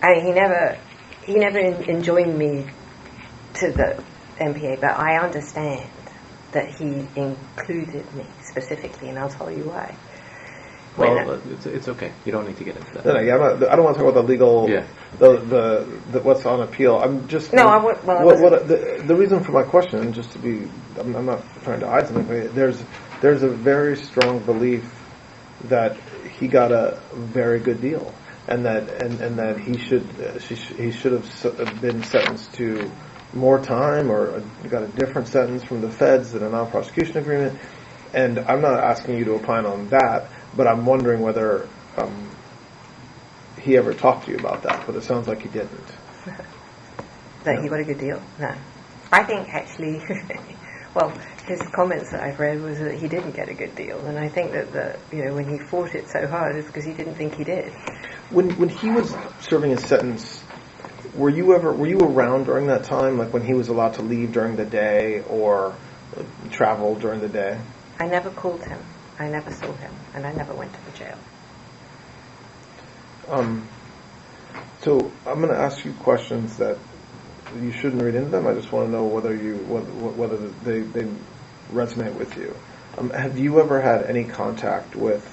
He never enjoined me to the MPA, but I understand that he included me specifically, and I'll tell you why. Well, it's okay. You don't need to get into that. No, I don't want to talk about the legal, Yeah. the what's on appeal. I'm just No, I would. Well, the reason for my question, just to be, I'm not trying to hide something. But there's a very strong belief that he got a very good deal, and that he should have been sentenced to more time or got a different sentence from the feds than a non-prosecution agreement. And I'm not asking you to opine on that, but I'm wondering whether he ever talked to you about that. But it sounds like he didn't. That he got a good deal? No. I think actually, well, his comments that I've read was that he didn't get a good deal, and I think that when he fought it so hard, it's because he didn't think he did. When he was serving his sentence, were you around during that time, like when he was allowed to leave during the day or travel during the day? I never called him. I never saw him, and I never went to the jail. So I'm going to ask you questions that you shouldn't read into them. I just want to know whether they resonate with you. Have you ever had any contact with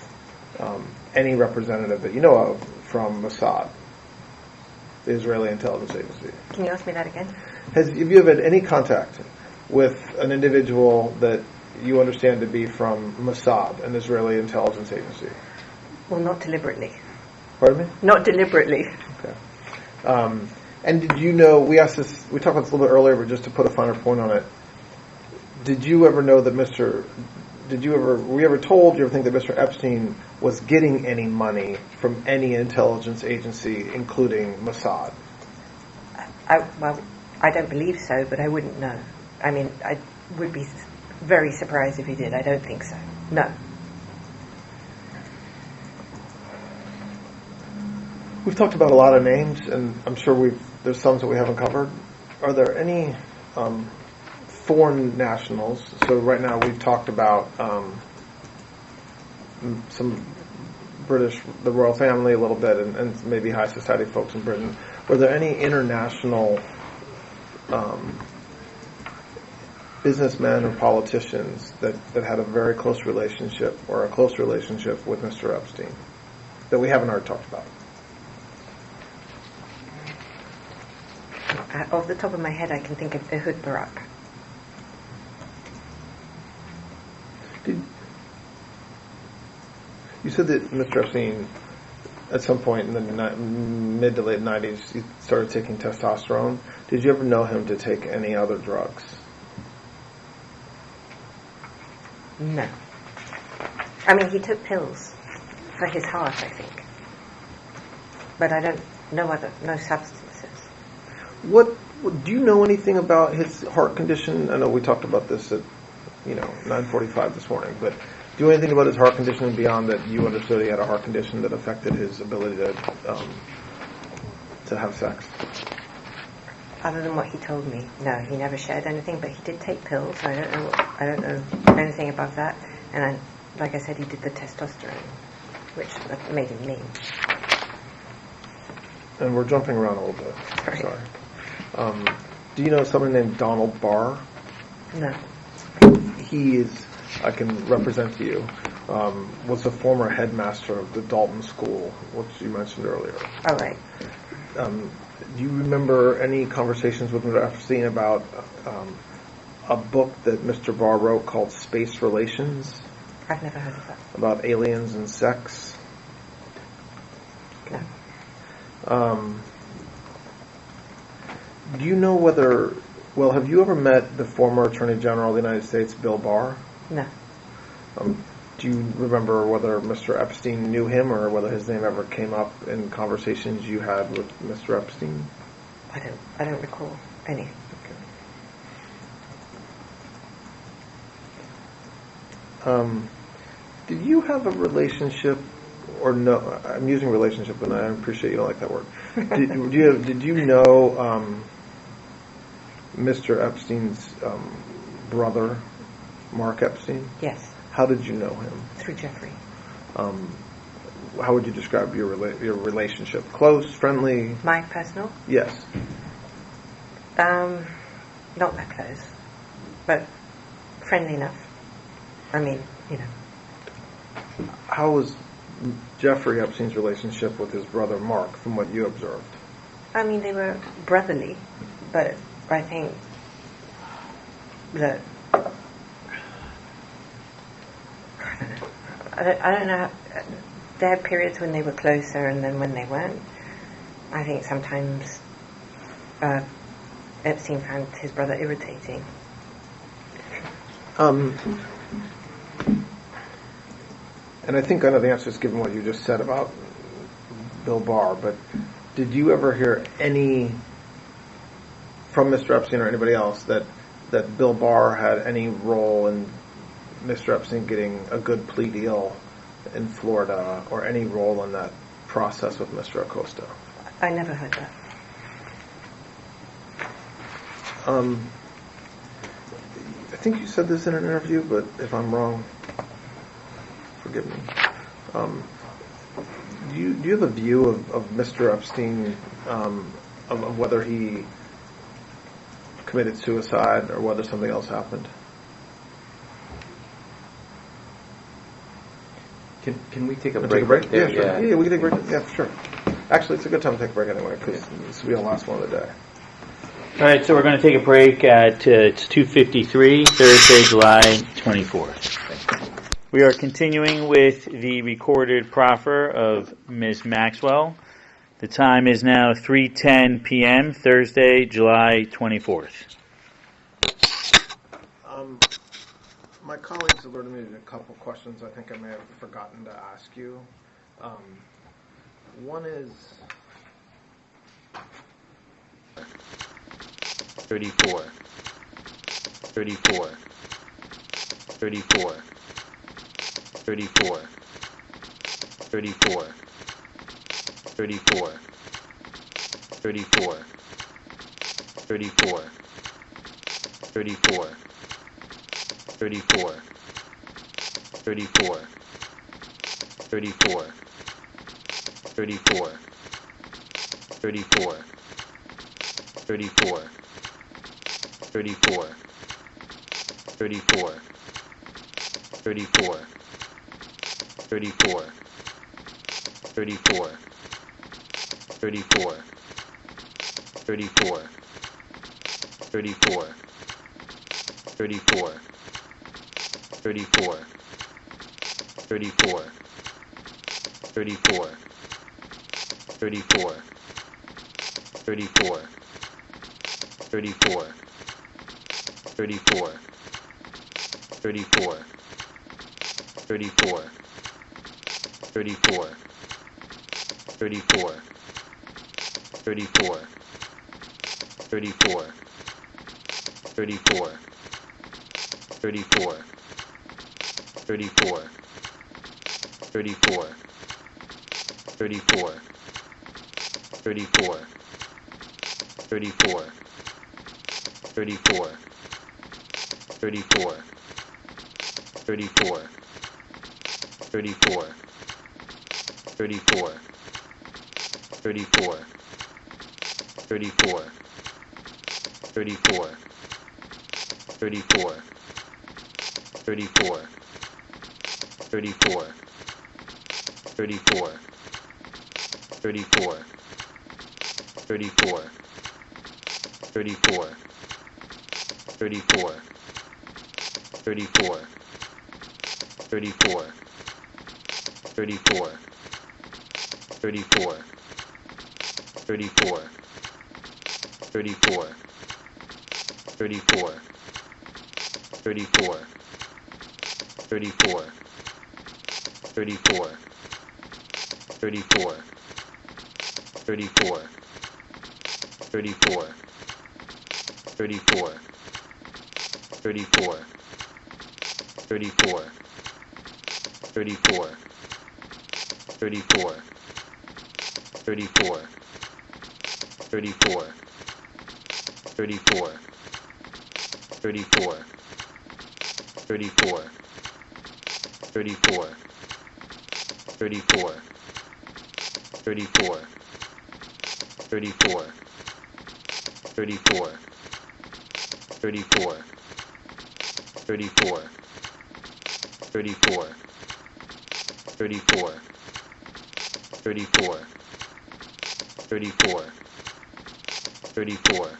any representative that you know of from Mossad, the Israeli intelligence agency? Can you ask me that again? Have you ever had any contact with an individual that you understand to be from Mossad, an Israeli intelligence agency? Well, not deliberately. Pardon me? Not deliberately. Okay. And did you know, we talked about this a little bit earlier, but just to put a finer point on it, did you ever know that were you ever told, do you ever think that Mr. Epstein was getting any money from any intelligence agency, including Mossad? I don't believe so, but I wouldn't know. I mean, I would be very surprised if he did. I don't think so. No. We've talked about a lot of names, and I'm sure there's some that we haven't covered. Are there any foreign nationals? So right now we've talked about some British, the royal family a little bit, and maybe high society folks in Britain. Were there any international businessmen or politicians that had a very close relationship or a close relationship with Mr. Epstein that we haven't already talked about? Off the top of my head, I can think of Ehud Barak. You said that Mr. Epstein, at some point in the mid to late 90s, he started taking testosterone. Did you ever know him to take any other drugs? No. I mean, he took pills for his heart, I think. But I don't know no substances. What do you know anything about his heart condition? I know we talked about this at 9:45 this morning, but do you know anything about his heart condition beyond that you understood he had a heart condition that affected his ability to have sex? Other than what he told me, no, he never shared anything. But he did take pills. I don't know anything about that. And like I said, he did the testosterone, which made him mean. And we're jumping around a little bit. Sorry. Do you know someone named Donald Barr? No. He is, I can represent to you, was a former headmaster of the Dalton School, which you mentioned earlier. All right. Do you remember any conversations with Mr. Epstein about a book that Mr. Barr wrote called Space Relations? I've never heard of that. About aliens and sex? No. Do you know whether, well, have you ever met the former Attorney General of the United States, Bill Barr? No. Do you remember whether Mr. Epstein knew him or whether his name ever came up in conversations you had with Mr. Epstein? I don't recall any. Did you have a relationship, or no? I'm using relationship, and I appreciate you don't like that word. Did you know Mr. Epstein's brother, Mark Epstein? Yes. How did you know him? Through Jeffrey. How would you describe your relationship? Close, friendly? My personal? Yes. Not that close, but friendly enough. I mean, you know. How was Jeffrey Epstein's relationship with his brother Mark, from what you observed? I mean, they were brotherly, but I think that I don't know. There are periods when they were closer, and then when they weren't. I think sometimes Epstein found his brother irritating. And I think I know the answer is given what you just said about Bill Barr, but did you ever hear any from Mr. Epstein or anybody else that Bill Barr had any role in Mr. Epstein getting a good plea deal in Florida, or any role in that process with Mr. Acosta? I never heard that. I think you said this in an interview, but if I'm wrong, forgive me. Do you have a view of Mr. Epstein, of whether he committed suicide or whether something else happened? Can we take a break? Take a break? There? Yeah, sure. Yeah, we can take a break. Yeah, sure. Actually, it's a good time to take a break anyway, because this will be the last one of the day. All right, so we're going to take a break at it's 2:53, Thursday, July 24th. We are continuing with the recorded proffer of Ms. Maxwell. The time is now 3:10 p.m., Thursday, July 24th. My colleagues alerted me to a couple questions I think I may have forgotten to ask you. One is... 34, 34, 34, 34, 34, 34, 34, 34, 34, 34, 34, 34, 34, 34, 34, 34, 34, 34, 34, 34, 34, 34, 34, 34, 34, 34, 34, 34, 34, 34, 34, 34, 34, 34, 34, 34, 34, 34, 34, 34, 34, 34, 34, 34, 34, 34, 34, 34, 34, 34, 34, 34, 34, 34, 34, 34, 34, 34, 34, 34, 34, 34, 34, 34, 34, 34, 34, 34, 34, 34, 34, 34, 34, 34, 34, 34, 34, 34, 34, 34, 34, 34, 34, 34, 34, 34, 34, 34, 34, 34, 34, 34, 34, 34, 34, 34, 34, 34, 34, 34, 34, 34, 34,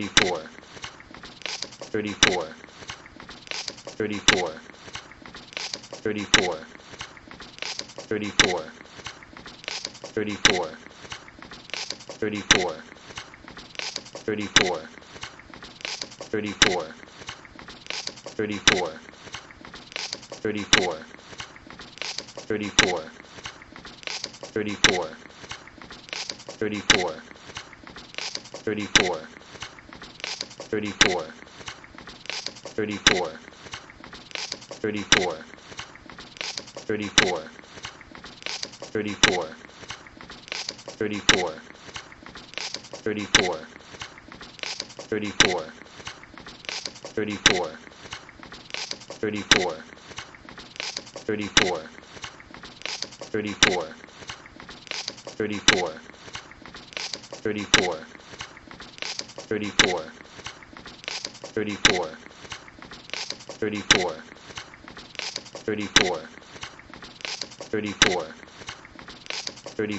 34, 34, 34, 34, 34, 34, 34, 34, 34, 34, 34, 34, 34, 34, 34, 34, 34, 34, 34, 34, 34, 34, 34, 34, 34, 34, 34, 34, 34, 34, 34, 34, 34,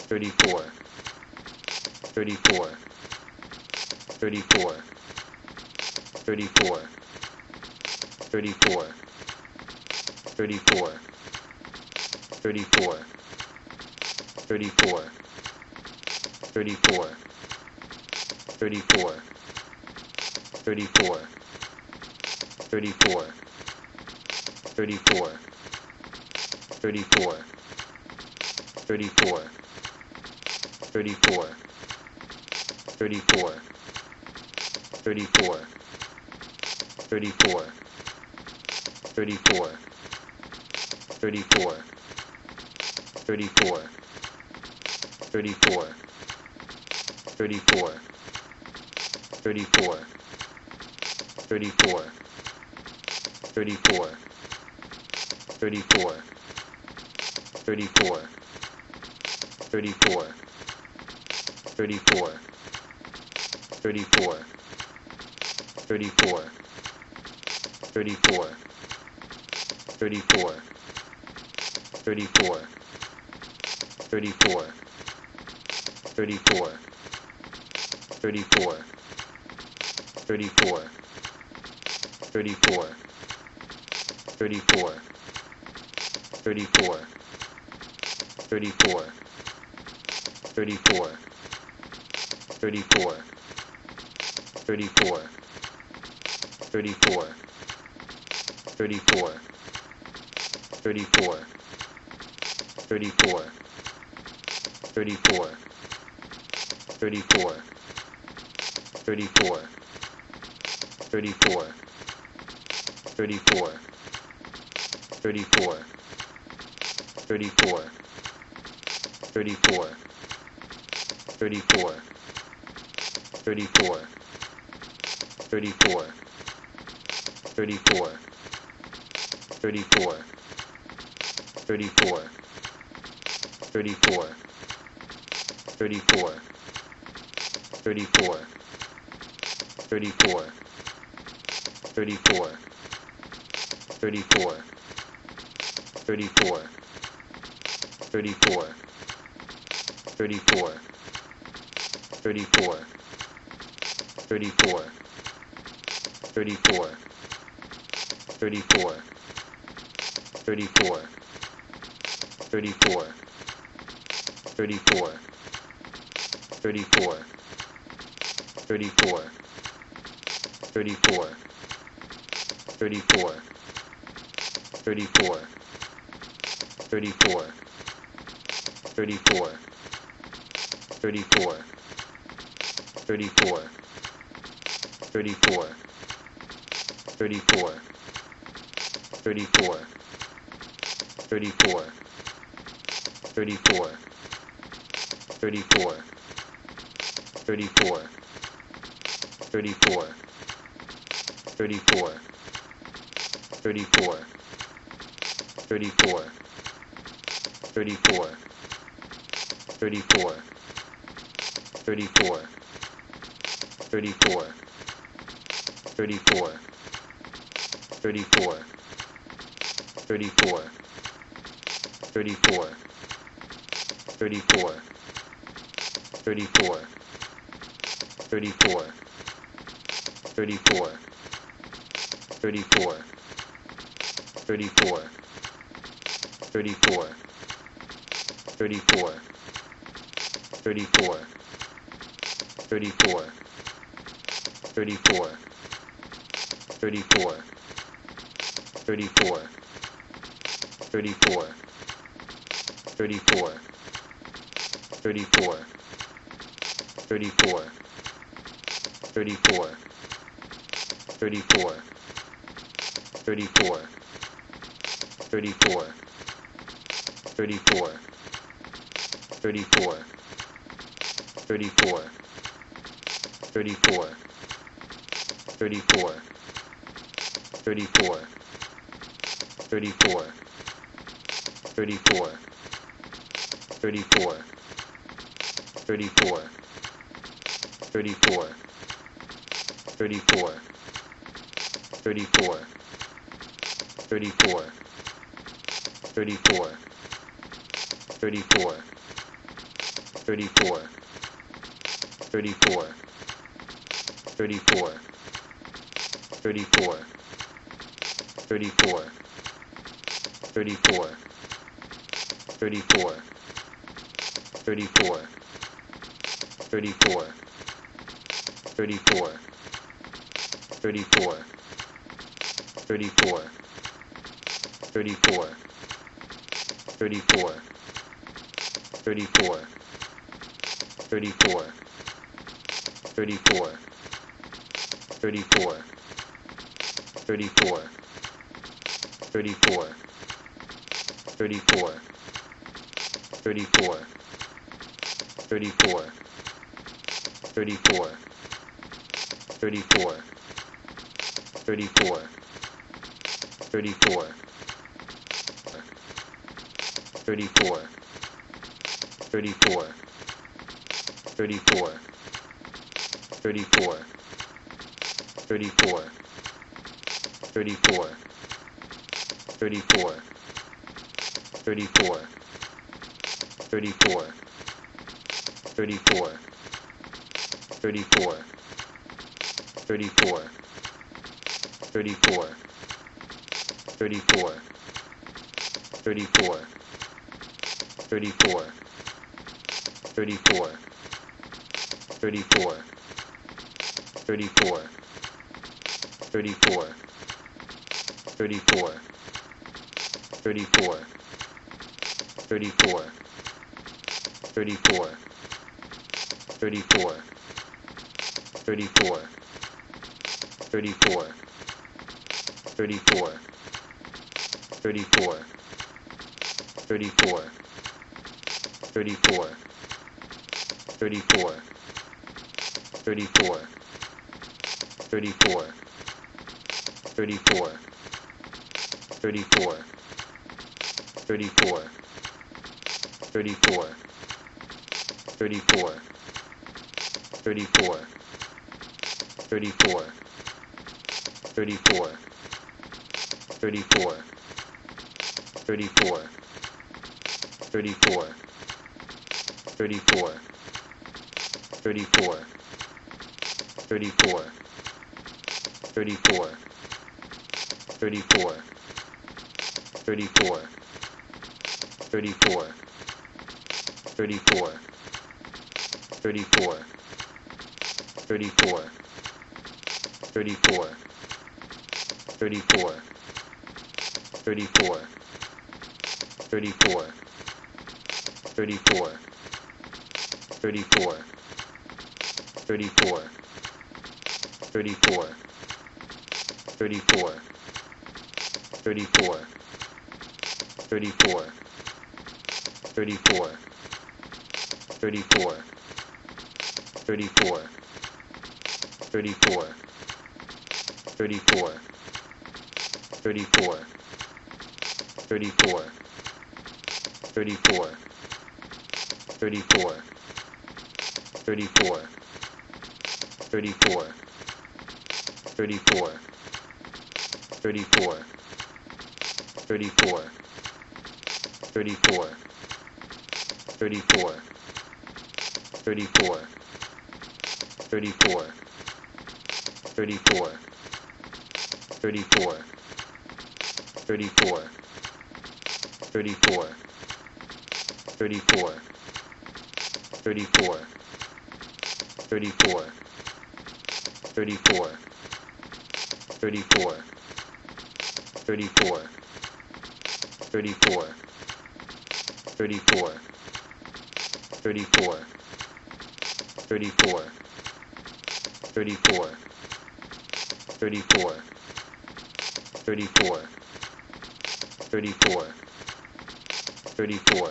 34, 34, 34, 34, 34, 34, 34, 34, 34, 34, 34, 34, 34, 34, 34, 34, 34, 34, 34, 34, 34, 34, 34, 34, 34, 34, 34, 34, 34, 34, 34, 34, 34, 34, 34, 34, 34, 34, 34, 34, 34, 34, 34, 34, 34, 34, 34, 34, 34, 34, 34, 34, 34, 34, 34, 34, 34, 34, 34, 34, 34, 34, 34, 34, 34, 34, 34, 34, 34, 34, 34, 34, 34, 34, 34, 34, 34, 34, 34, 34, 34, 34, 34, 34, 34, 34, 34, 34, 34, 34, 34, 34, 34, 34, 34, 34, 34, 34, 34, 34, 34, 34, 34, 34, 34, 34, 34, 34, 34, 34, 34, 34, 34, 34, 34, 34, 34, 34, 34, 34, 34, 34, 34, 34, 34, 34, 34, 34, 34, 34, 34, 34, 34, 34, 34, 34, 34, 34, 34, 34, 34, 34, 34, 34, 34, 34, 34, 34, 34, 34, 34, 34, 34, 34, 34, 34, 34, 34, 34, 34, 34, 34, 34, 34, 34, 34, 34, 34, 34, 34, 34, 34, 34, 34, 34, 34, 34, 34, 34, 34, 34, 34, 34, 34, 34, 34, 34, 34, 34, 34, 34, 34, 34, 34, 34, 34, 34, 34, 34, 34, 34, 34, 34, 34, 34, 34, 34, 34, 34, 34, 34, 34, 34, 34, 34, 34, 34, 34, 34, 34, 34, 34, 34, 34, 34, 34, 34, 34, 34, 34, 34, 34, 34, 34, 34, 34, 34, 34, 34, 34, 34, 34, 34, 34, 34, 34, 34, 34, 34, 34, 34, 34, 34, 34, 34, 34, 34, 34, 34, 34, 34, 34, 34, 34, 34, 34, 34, 34, 34, 34, 34, 34, 34, 34, 34, 34, 34, 34, 34, 34, 34, 34,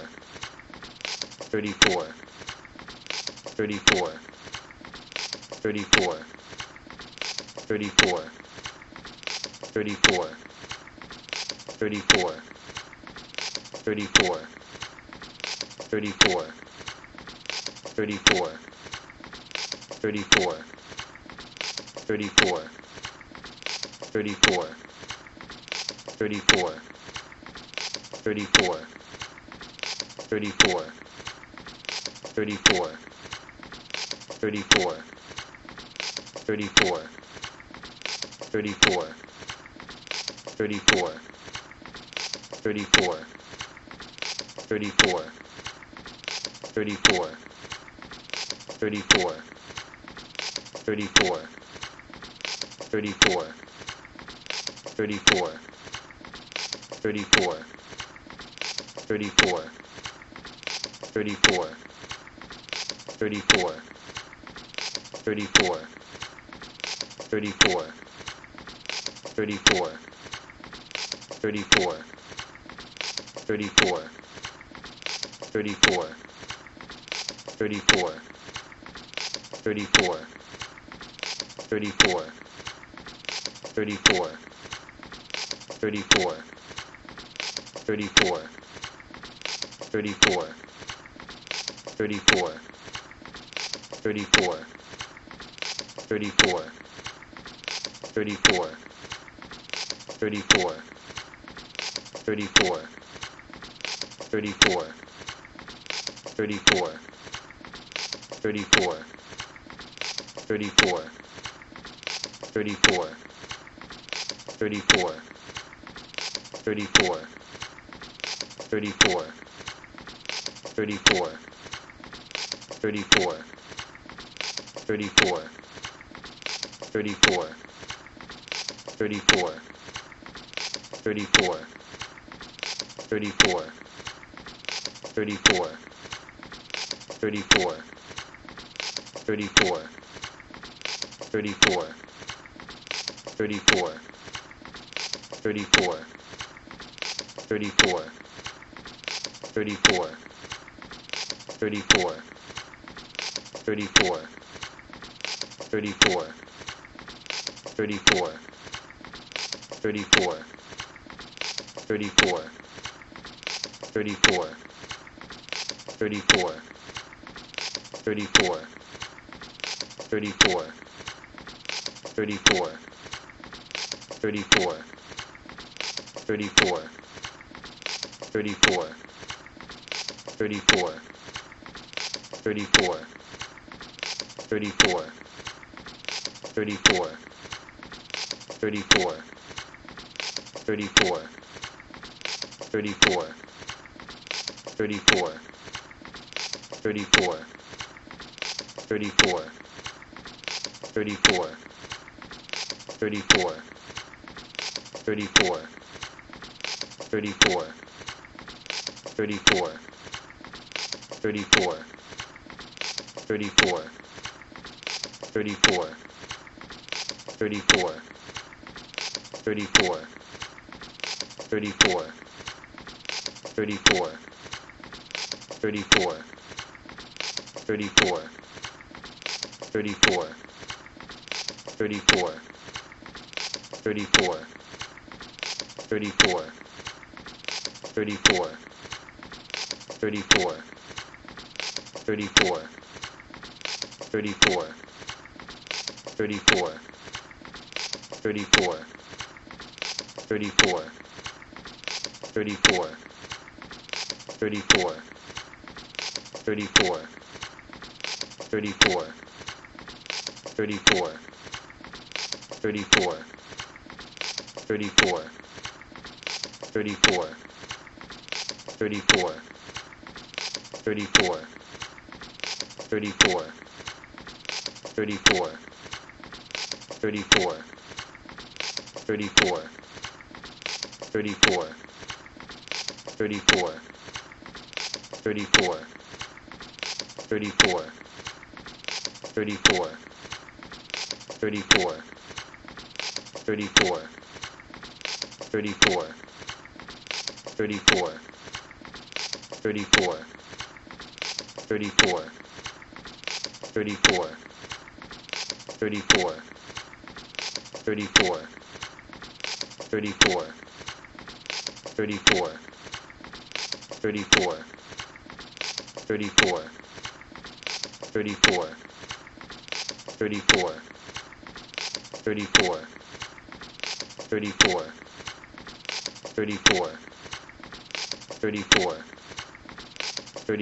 34, 34, 34, 34, 34, 34, 34, 34, 34, 34, 34, 34, 34, 34, 34, 34, 34, 34, 34, 34, 34, 34, 34, 34, 34, 34, 34, 34, 34, 34, 34, 34, 34, 34, 34, 34, 34, 34, 34, 34, 34, 34, 34, 34, 34, 34, 34, 34, 34, 34, 34, 34, 34, 34, 34, 34, 34, 34, 34, 34, 34, 34, 34, 34, 34, 34, 34, 34, 34, 34, 34, 34, 34, 34, 34, 34, 34, 34, 34, 34, 34, 34, 34, 34, 34, 34, 34, 34, 34, 34, 34, 34, 34, 34, 34, 34, 34, 34, 34, 34, 34, 34, 34, 34, 34, 34, 34, 34, 34, 34, 34, 34, 34, 34, 34, 34, 34, 34, 34, 34, 34, 34, 34, 34, 34, 34, 34, 34, 34, 34, 34, 34, 34, 34, 34, 34, 34, 34, 34, 34, 34, 34, 34, 34, 34, 34, 34, 34, 34, 34, 34, 34, 34,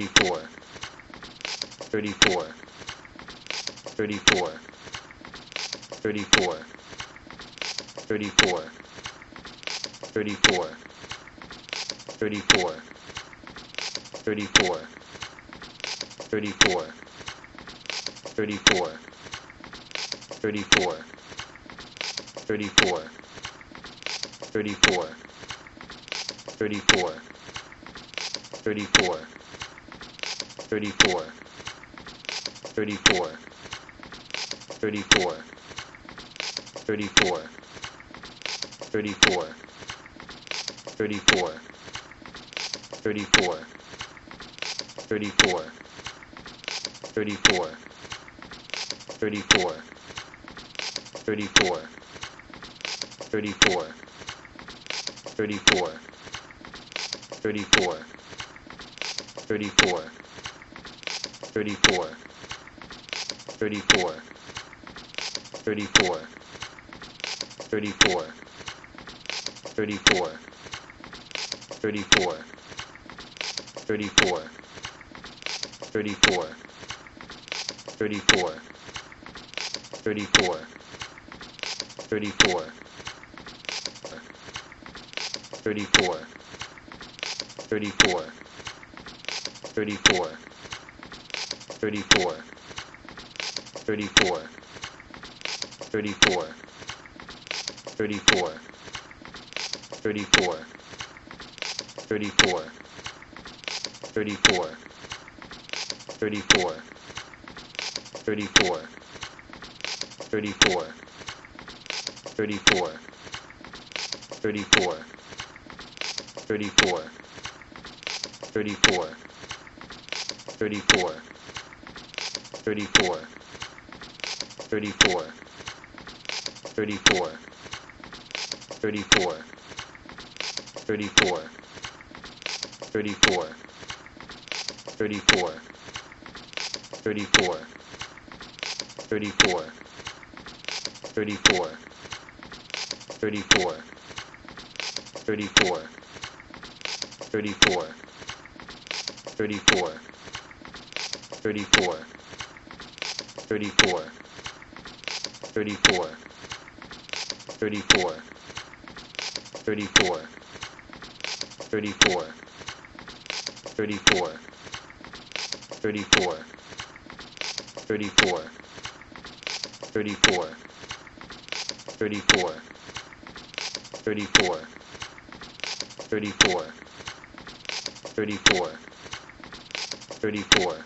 34, 34, 34, 34, 34, 34, 34, 34, 34, 34, 34, 34, 34, 34, 34, 34, 34, 34, 34, 34, 34, 34, 34, 34, 34, 34, 34, 34, 34, 34, 34, 34, 34, 34, 34, 34, 34, 34, 34, 34, 34, 34, 34, 34, 34, 34, 34, 34, 34, 34, 34, 34, 34, 34, 34, 34, 34, 34, 34, 34, 34, 34, 34, 34, 34, 34, 34, 34, 34, 34, 34, 34, 34, 34, 34, 34, 34, 34, 34, 34, 34, 34, 34, 34, 34, 34,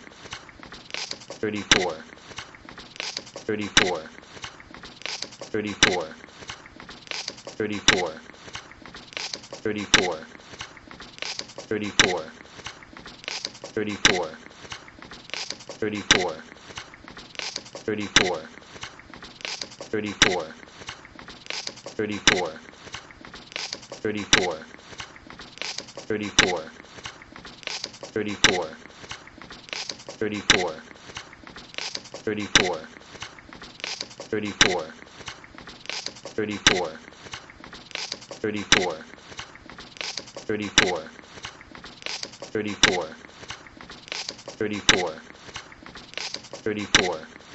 34, 34, 34, 34, 34, 34, 34, 34, 34, 34, 34, 34, 34, 34, 34, 34, 34, 34, 34, 34, 34, 34, 34, 34, 34, 34,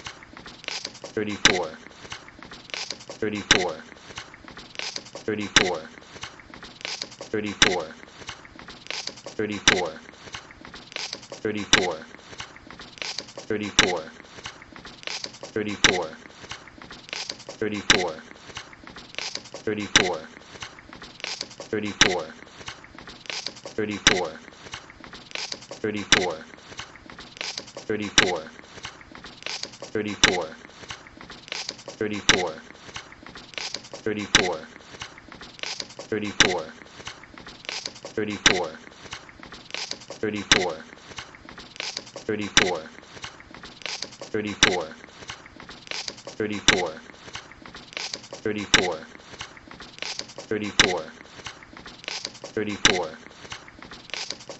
34, 34, 34, 34, 34, 34, 34, 34, 34, 34, 34, 34, 34, 34, 34, 34, 34, 34, 34, 34,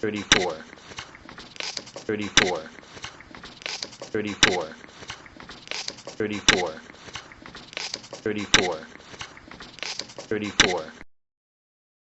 34, 34, 34, 34, 34, 34, 34,